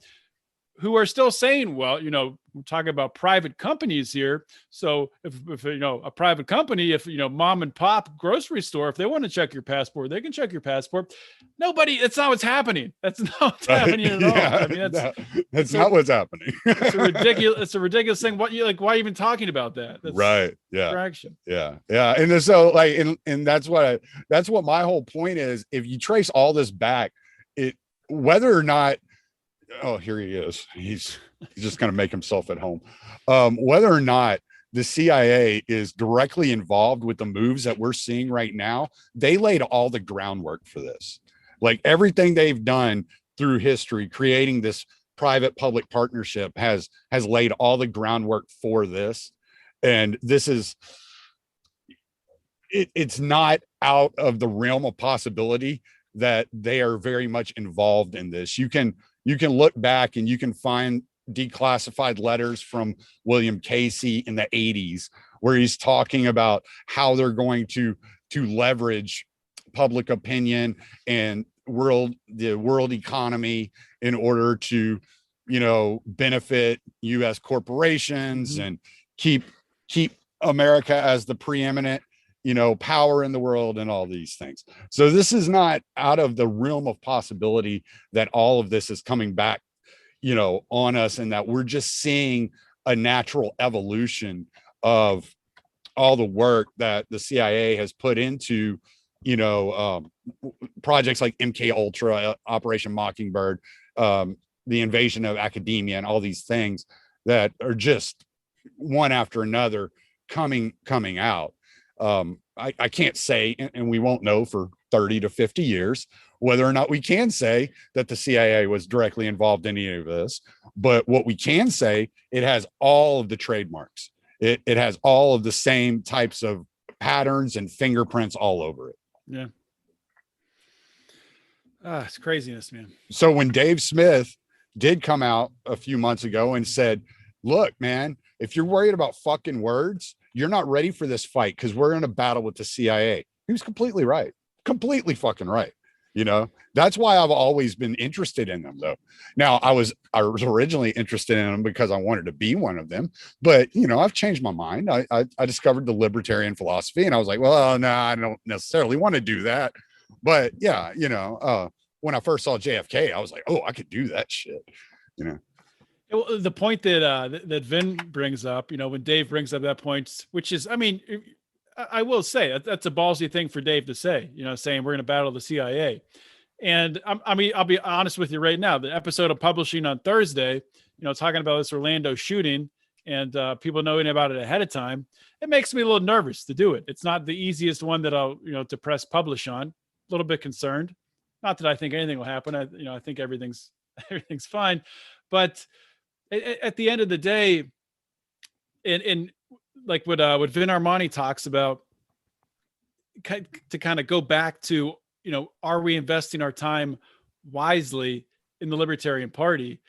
who are still saying, well, we're talking about private companies here. So if a private company, if, mom and pop grocery store, if they want to check your passport, they can check your passport. That's not what's happening. That's not what's happening at all. I mean, that's not what's happening. It's a ridiculous thing. Why are you even talking about that? That's right. Yeah. Distraction. Yeah. Yeah. And so and that's what my whole point is. If you trace all this back, whether or not, oh, here he is. He's just going to make himself at home. Whether or not the CIA is directly involved with the moves that we're seeing right now, they laid all the groundwork for this. Like everything they've done through history, creating this private-public partnership has laid all the groundwork for this. And this is, it's not out of the realm of possibility that they are very much involved in this. You can look back and you can find declassified letters from William Casey in the 80s, where he's talking about how they're going to leverage public opinion and the world economy in order to, benefit U.S. corporations and keep America as the preeminent, power in the world and all these things. So this is not out of the realm of possibility that all of this is coming back, on us, and that we're just seeing a natural evolution of all the work that the CIA has put into, projects like MK Ultra, Operation Mockingbird, the invasion of academia, and all these things that are just one after another coming out. I can't say, and we won't know for 30 to 50 years, whether or not we can say that the CIA was directly involved in any of this. But what we can say, it has all of the trademarks. It has all of the same types of patterns and fingerprints all over it. Yeah. It's craziness, man. So when Dave Smith did come out a few months ago and said, look, man, if you're worried about fucking words, you're not ready for this fight because we're in a battle with the CIA. He was completely right. Completely fucking right. You know, that's why I've always been interested in them, though. Now, I was originally interested in them because I wanted to be one of them, but you know, I've changed my mind. I discovered the libertarian philosophy, and I was like, well, no, I don't necessarily want to do that. But yeah, you know, when I first saw JFK, I was like, oh, I could do that shit. You know. Well, the point that Vin brings up, you know, when Dave brings up that point, which is, I mean, I will say that's a ballsy thing for Dave to say, you know, saying we're going to battle the CIA. And I mean, I'll be honest with you right now, the episode of publishing on Thursday, you know, talking about this Orlando shooting and people knowing about it ahead of time, it makes me a little nervous to do it. It's not the easiest one that I'll, you know, to press publish on. A little bit concerned. Not that I think anything will happen. I think everything's fine. But at the end of the day, and like what Vin Armani talks about, to kind of go back to, you know, are we investing our time wisely in the Libertarian Party?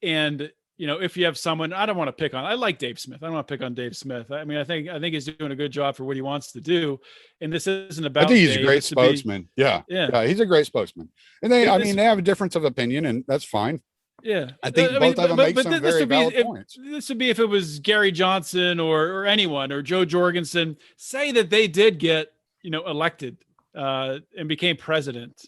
And, you know, if you have someone, I don't want to pick on, I like Dave Smith. I don't want to pick on Dave Smith. I mean, I think he's doing a good job for what he wants to do. And this isn't about, I think he's Dave. a great spokesman. Yeah. He's a great spokesman. And they have a difference of opinion, and that's fine. Yeah, I think both of them make some very valid points. This would be if it was Gary Johnson or anyone or Joe Jorgensen, say that they did get, you know, elected and became president.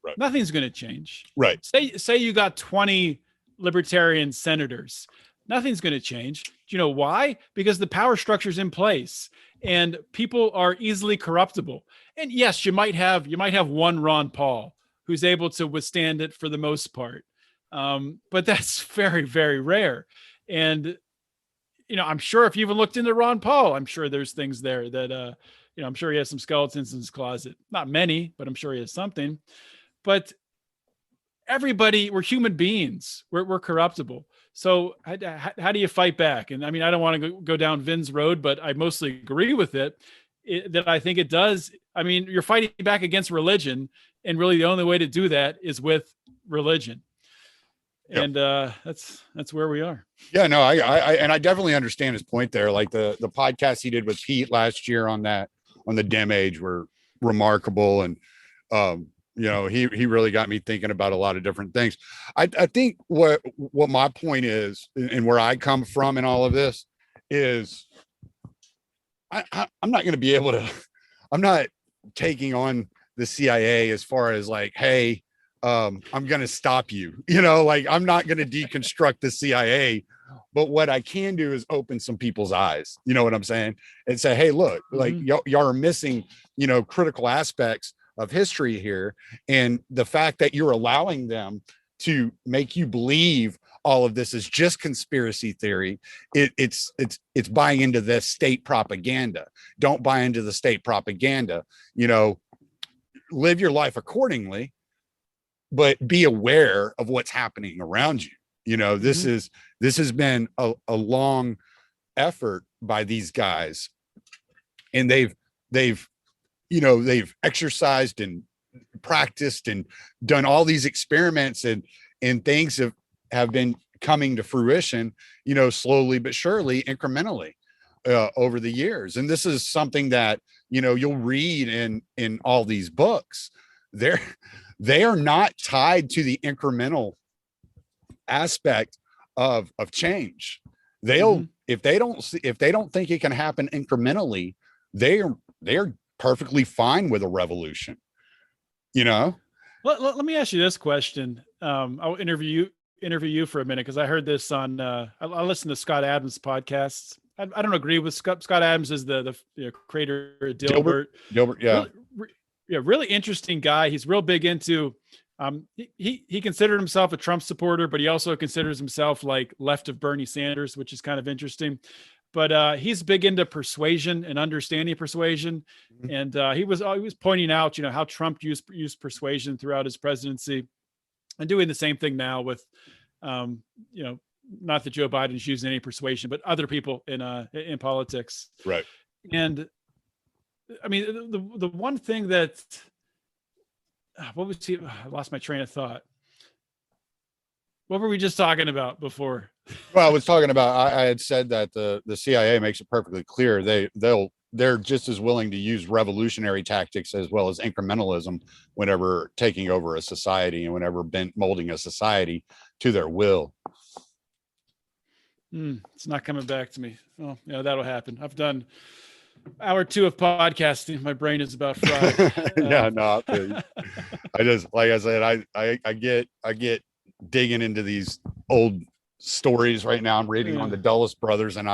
Right. Nothing's going to change. Right. Say you got 20 libertarian senators. Nothing's going to change. Do you know why? Because the power structure's in place and people are easily corruptible. And yes, you might have one Ron Paul who's able to withstand it for the most part. But that's very, very rare. And, you know, I'm sure if you even looked into Ron Paul, I'm sure there's things there that, you know, I'm sure he has some skeletons in his closet. Not many, but I'm sure he has something. But everybody, we're human beings. We're corruptible. So how do you fight back? And I mean, I don't want to go down Vin's road, but I mostly agree with it, that I think it does. I mean, you're fighting back against religion. And really the only way to do that is with religion. Yep. And that's where we are. Yeah, no, I definitely understand his point there. Like the podcast he did with Pete last year on the Dem Age were remarkable. And, you know, he really got me thinking about a lot of different things. I think what my point is, and where I come from in all of this is I'm not going to be able to, I'm not taking on the CIA as far as like, hey, I'm going to stop you, you know, like I'm not going to deconstruct the CIA, but what I can do is open some people's eyes, you know what I'm saying? And say, hey, look, like y'all are missing, you know, critical aspects of history here. And the fact that you're allowing them to make you believe all of this is just conspiracy theory. It's buying into the state propaganda. Don't buy into the state propaganda, you know, live your life accordingly, but be aware of what's happening around you. You know, this has been a long effort by these guys, and they've exercised and practiced and done all these experiments, and things have been coming to fruition, you know, slowly but surely, incrementally over the years. And this is something that, you know, you'll read in all these books. They are not tied to the incremental aspect of change. They'll if they don't think it can happen incrementally, they're perfectly fine with a revolution. You know. Let me ask you this question. I'll interview you for a minute because I heard this on. I listened to Scott Adams' podcasts. I don't agree with Scott. Scott Adams is the creator of Dilbert. Yeah. Really interesting guy. He's real big into. He considered himself a Trump supporter, but he also considers himself like left of Bernie Sanders, which is kind of interesting. But he's big into persuasion and understanding persuasion. And he was pointing out, you know, how Trump used persuasion throughout his presidency, and doing the same thing now with, you know, not that Joe Biden's using any persuasion, but other people in politics. Right. And I mean, the one thing that, what was he? I lost my train of thought. What were we just talking about before? Well, I was talking about, I had said that the CIA makes it perfectly clear they're just as willing to use revolutionary tactics as well as incrementalism whenever taking over a society and whenever molding a society to their will. It's not coming back to me. Oh, yeah, that'll happen. I've done hour 2 of podcasting. My brain is about fried. Yeah, no, I just, like I said, I get digging into these old stories right now. I'm reading on the Dulles brothers, and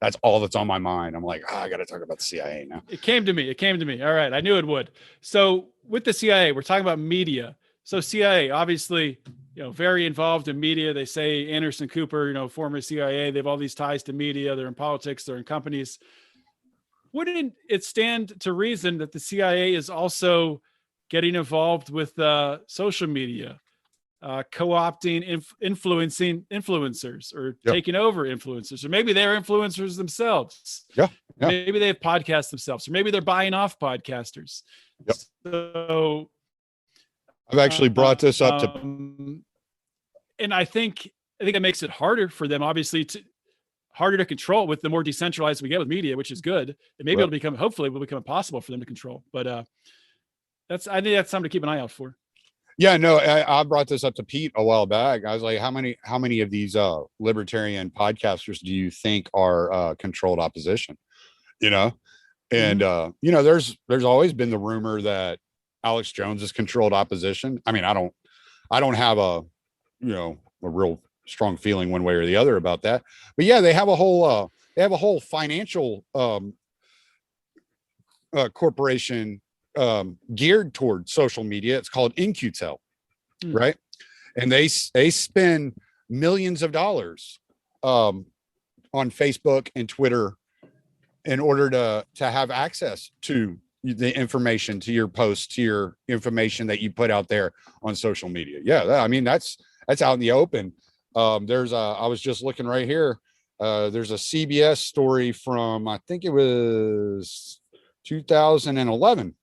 that's all that's on my mind. I'm like, I got to talk about the CIA now. It came to me. All right. I knew it would. So with the CIA, we're talking about media. So CIA, obviously, very involved in media. They say Anderson Cooper, former CIA, they have all these ties to media. They're in politics, they're in companies. Wouldn't it stand to reason that the CIA is also getting involved with social media, co-opting, influencing influencers, or taking over influencers, or maybe they're influencers themselves. Yeah. Maybe they have podcasts themselves, or maybe they're buying off podcasters. Yep. So I've actually brought this up to, and I think it makes it harder for them, obviously, harder to control with the more decentralized we get with media, which is good. And maybe hopefully will become impossible for them to control. But I think that's something to keep an eye out for. Yeah, no, I brought this up to Pete a while back. I was like, how many of these libertarian podcasters do you think are controlled opposition? And there's always been the rumor that Alex Jones is controlled opposition. I mean, I don't have a real strong feeling one way or the other about that. But yeah, they have a whole financial corporation geared toward social media. It's called InQtel, right? And they spend millions of dollars on Facebook and Twitter in order to have access to the information, to your posts, to your information that you put out there on social media. Yeah, I mean, that's out in the open. I was just looking right here. There's a CBS story from, I think it was 2011.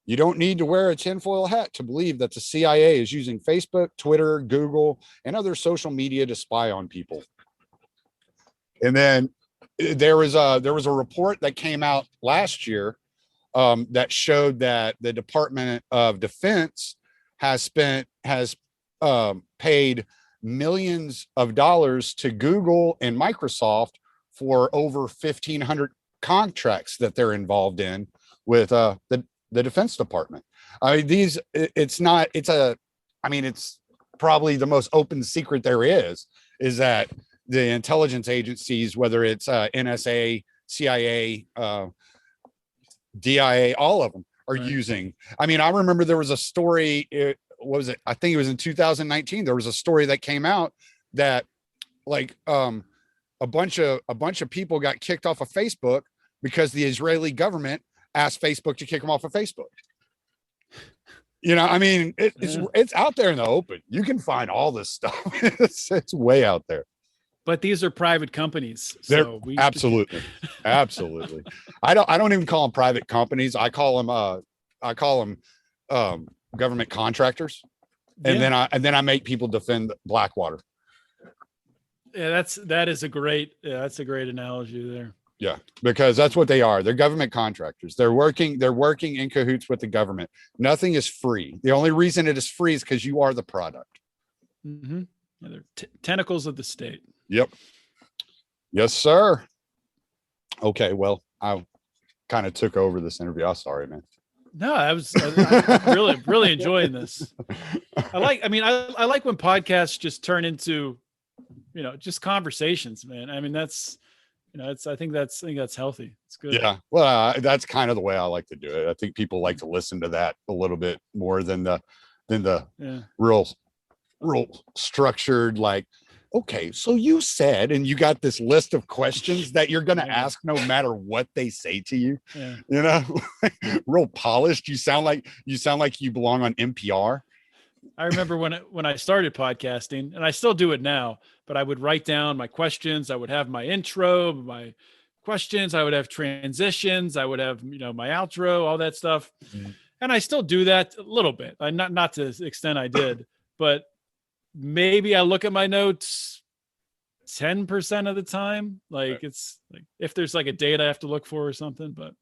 You don't need to wear a tinfoil hat to believe that the CIA is using Facebook, Twitter, Google, and other social media to spy on people. And then there was a report that came out last year that showed that the Department of Defense has paid millions of dollars to Google and Microsoft for over 1,500 contracts that they're involved in with the Defense Department. I mean, it's probably the most open secret there is that the intelligence agencies, whether it's NSA, CIA, DIA, all of them are using. I mean, I remember there was a story, what was it? I think it was in 2019. There was a story that came out that like a bunch of people got kicked off of Facebook because the Israeli government asked Facebook to kick them off of Facebook. I mean, it's out there in the open. You can find all this stuff. It's way out there. But these are private companies. So absolutely. I don't even call them private companies. I call them government contractors. And then I make people defend Blackwater. Yeah, that's a great analogy there. Yeah, because that's what they are. They're government contractors. They're working in cahoots with the government. Nothing is free. The only reason it is free is because you are the product. Mm-hmm. Yeah, they're tentacles of the state. Yep. Yes, sir. Okay, well, I kind of took over this interview. I'm sorry, man. No, I'm really enjoying this. I like when podcasts just turn into, just conversations, man. I mean, I think that's healthy. It's good. Yeah. Well, that's kind of the way I like to do it. I think people like to listen to that a little bit more than the real structured, like, okay, so you said, and you got this list of questions that you're going to ask no matter what they say to you. Yeah. Real polished. You sound like you belong on NPR. I remember when I started podcasting, and I still do it now, but I would write down my questions. I would have my intro, my questions. I would have transitions. I would have, my outro, all that stuff. Mm-hmm. And I still do that a little bit. Not to the extent I did, but maybe I look at my notes 10% of the time. Like Right. it's like if there's like a date I have to look for or something, but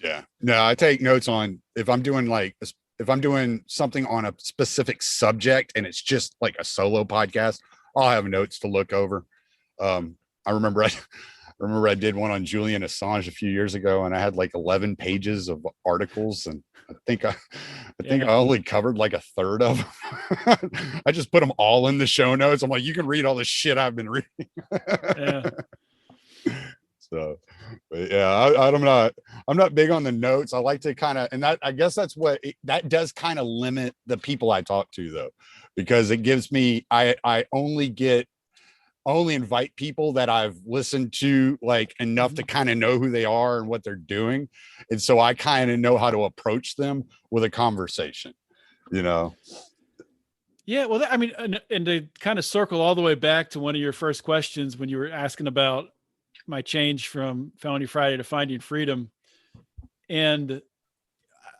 Yeah. No, I take notes on if I'm doing something on a specific subject and it's just like a solo podcast, I'll have notes to look over. I remember I did one on Julian Assange a few years ago, and I had like 11 pages of articles, and I think I only covered like a third of them. I just put them all in the show notes. I'm like, you can read all the shit I've been reading. yeah. So, but yeah, I'm not big on the notes. I like to kind of, and that, I guess that's that does kind of limit the people I talk to though, because it gives me, I only invite people that I've listened to like enough to kind of know who they are and what they're doing. And so I kind of know how to approach them with a conversation, you know? Yeah. Well, I mean, and to kind of circle all the way back to one of your first questions when you were asking about my change from Felony Friday to Finding Freedom. And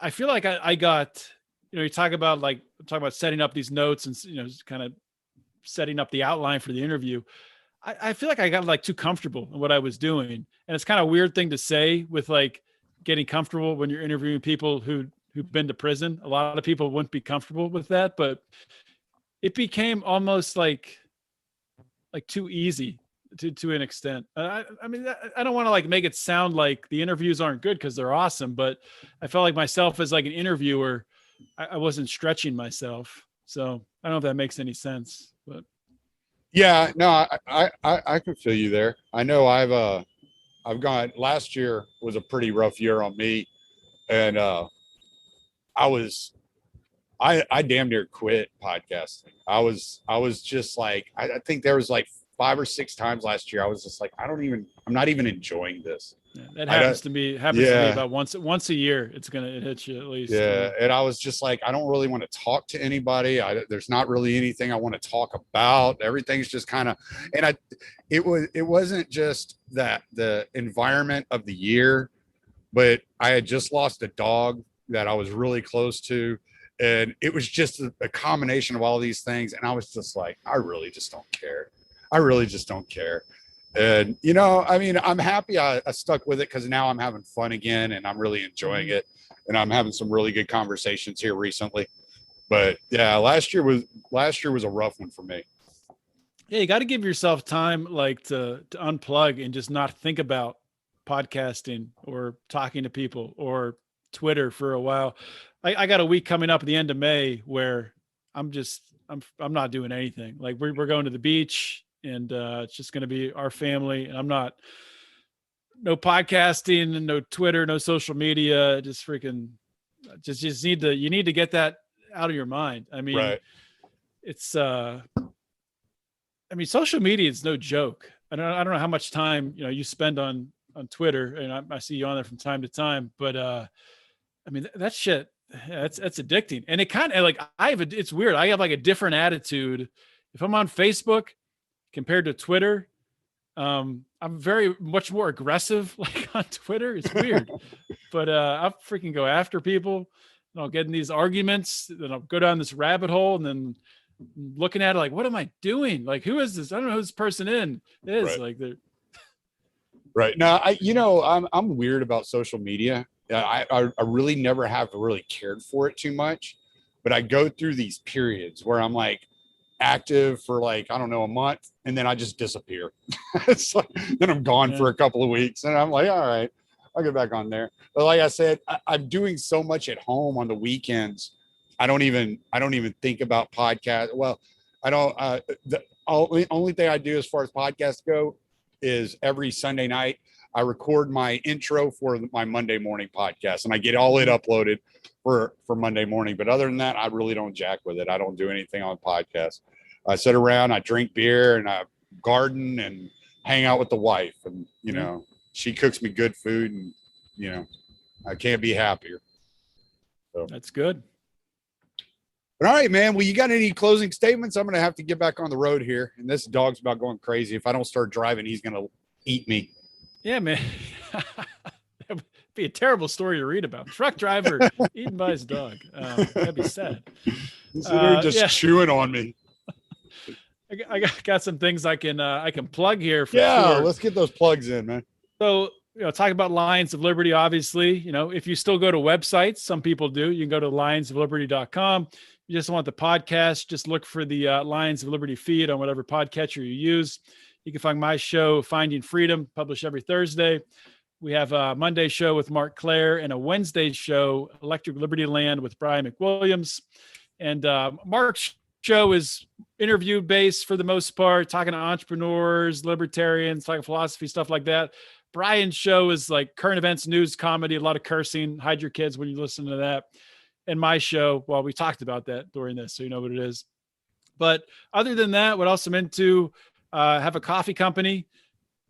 I feel like I got, you talk about setting up these notes and, kind of setting up the outline for the interview. I feel like I got like too comfortable in what I was doing. And it's kind of a weird thing to say with like getting comfortable when you're interviewing people who've been to prison. A lot of people wouldn't be comfortable with that, but it became almost like too easy to an extent. I mean, I don't want to like make it sound like the interviews aren't good because they're awesome, but I felt like myself as like an interviewer, I wasn't stretching myself. So I don't know if that makes any sense, but yeah, no, I can feel you there. I know I've gone, last year was a pretty rough year on me. And I damn near quit podcasting. I was just like, I think there was like 5 or 6 times last year. I was just like, I'm not even enjoying this. yeah, that happens to me. To me about once a year. It hits you at least. Yeah. And I was just like, I don't really want to talk to anybody. There's not really anything I want to talk about. Everything's just kind of, and it wasn't just that the environment of the year, but I had just lost a dog that I was really close to. And it was just a combination of all these things. And I was just like, I really just don't care. I really just don't care. And, I mean, I'm happy I stuck with it because now I'm having fun again and I'm really enjoying it. And I'm having some really good conversations here recently. But yeah, last year was a rough one for me. Yeah, you got to give yourself time like to unplug and just not think about podcasting or talking to people or Twitter for a while. I got a week coming up at the end of May where I'm not doing anything. Like we're going to the beach and it's just going to be our family. And I'm not, no podcasting, no Twitter, no social media, just freaking, you need to get that out of your mind. I mean, right. It's, social media is no joke. I don't know how much time, you spend on Twitter, and I see you on there from time to time, but that shit, that's addicting. And it kind of like, it's weird. I have like a different attitude. If I'm on Facebook compared to Twitter, I'm very much more aggressive like on Twitter. It's weird, but I'll freaking go after people and I'll get in these arguments, then I'll go down this rabbit hole and then looking at it like, what am I doing? Like, who is this? I don't know who this person is. Right. Like they're right. Now, I'm weird about social media. I really never have really cared for it too much, but I go through these periods where I'm like active for like, I don't know, a month, and then I just disappear. It's like, then I'm gone for a couple of weeks and I'm like, all right, I'll get back on there. But like I said, I'm doing so much at home on the weekends. I don't even think about podcasts. Well, I don't, the only thing I do as far as podcasts go is every Sunday night, I record my intro for my Monday morning podcast and I get all it uploaded for Monday morning. But other than that, I really don't jack with it. I don't do anything on podcasts. I sit around, I drink beer and I garden and hang out with the wife. And, she cooks me good food and, I can't be happier. So that's good. All right, man. Well, you got any closing statements? I'm going to have to get back on the road here. And this dog's about going crazy. If I don't start driving, he's going to eat me. Yeah, man. That would be a terrible story to read about. Truck driver eaten by his dog. That'd be sad. They're just chewing on me. I got some things I can plug here for Yeah, sure. let's get those plugs in, man. So, talk about Lions of Liberty, obviously, if you still go to websites, some people do, you can go to lionsofliberty.com. You just want the podcast, just look for the Lions of Liberty feed on whatever podcatcher you use. You can find my show, Finding Freedom, published every Thursday. We have a Monday show with Mark Clare and a Wednesday show, Electric Liberty Land, with Brian McWilliams. And Mark's show is interview based for the most part, talking to entrepreneurs, libertarians, talking philosophy, stuff like that. Brian's show is like current events, news, comedy, a lot of cursing. Hide your kids when you listen to that. And my show, well, we talked about that during this, so you know what it is. But other than that, what else I'm into, have a coffee company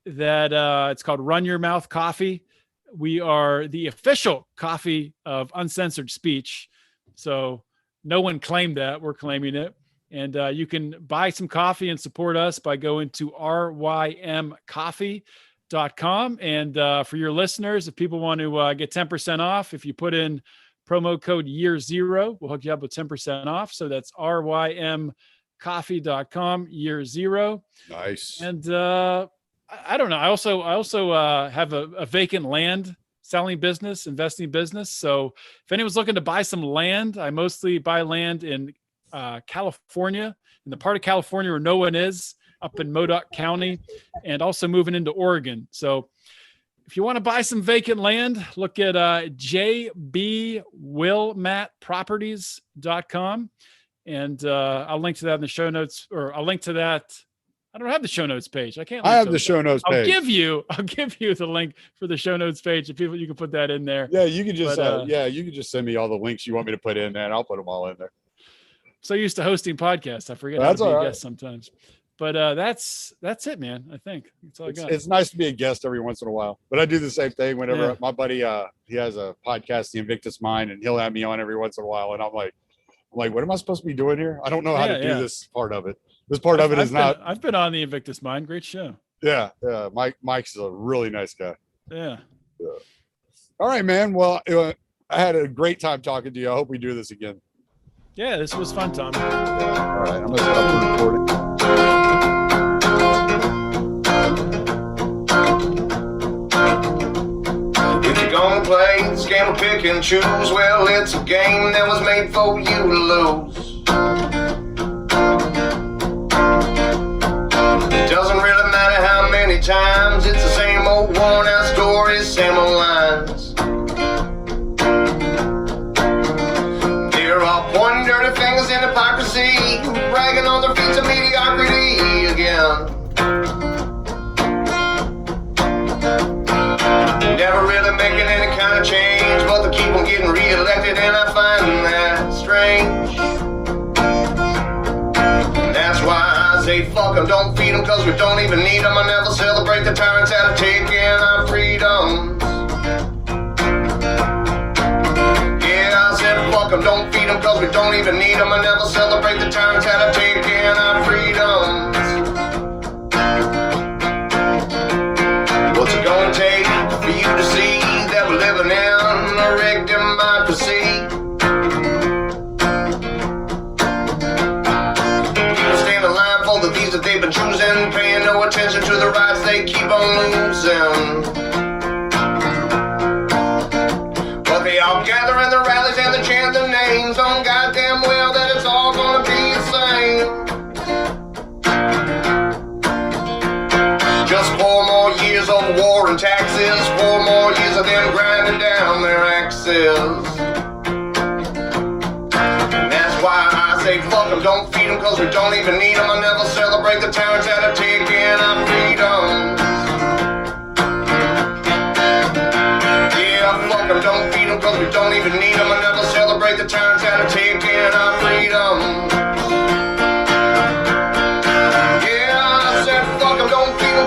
that it's called Run Your Mouth Coffee. We are the official coffee of uncensored speech. So no one claimed that. We're claiming it. And you can buy some coffee and support us by going to rymcoffee.com. And for your listeners, if people want to get 10% off, if you put in promo code year0, we'll hook you up with 10% off. So that's rymcoffee.com, year0. Nice. And I don't know. I also have a vacant land selling business, investing business. So if anyone's looking to buy some land, I mostly buy land in California, in the part of California where no one is, up in Modoc County, and also moving into Oregon. So if you want to buy some vacant land, look at jbwilmattproperties.com. And I'll link to that in the show notes, or I'll link to that. I don't have the show notes page. I can't. I have the show notes page. I'll give you the link for the show notes page. If people, you can put that in there. Yeah, you can just you can just send me all the links you want me to put in there, and I'll put them all in there. So used to hosting podcasts, I forget how to be a guest sometimes. But that's it, man. I think that's all I got. It's nice to be a guest every once in a while. But I do the same thing whenever my buddy he has a podcast, The Invictus Mind, and he'll have me on every once in a while, and I'm like, what am I supposed to be doing here? I don't know how to do this part of it. This part of it is not. I've been on The Invictus Mind. Great show. Yeah. Mike's a really nice guy. Yeah. All right, man. Well, I had a great time talking to you. I hope we do this again. Yeah, this was fun, Tom. All right, I'm gonna stop the recording. If you're gonna play this game of pick and choose, well, it's a game that was made for you to lose. It doesn't really matter how many times, it's the same old worn-out stories, same old lines. They're all pointing dirty fingers in hypocrisy, bragging on their feats of mediocrity again. Never really making any kind of change, but they keep on getting re-elected, and I find that strange. And that's why I say fuck them, don't feed them, cause we don't even need them. I never celebrate the tyrants out of taking our freedoms. Yeah, I said fuck them, don't feed them, cause we don't even need them. I never celebrate the tyrants out of taking our freedoms. What's it gonna take for you to see that we're living in a rigged democracy? People stand in line for the things that they've been choosing, paying no attention to the rights they keep on losing. But they all gather in the rallies and they chant their names, on goddamn well that it's all gonna be the same. Just 4 more years of war and taxes, 4 more years of them grinding down their axes. And that's why I say fuck them, don't feed them, cause we don't even need them. I never celebrate the tyrants out of taking our freedoms. Yeah, fuck them, don't feed them, cause we don't even need them. I never celebrate the tyrants out of taking our freedoms.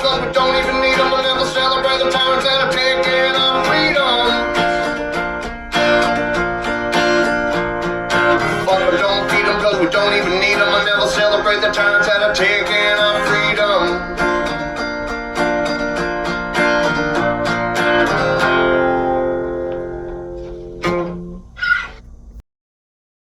Cause we don't even need them, we'll never celebrate the tyrants that are taking our freedom. Fuck them, don't feed them, cause we don't even need them, we'll never celebrate the tyrants that are taking our freedom.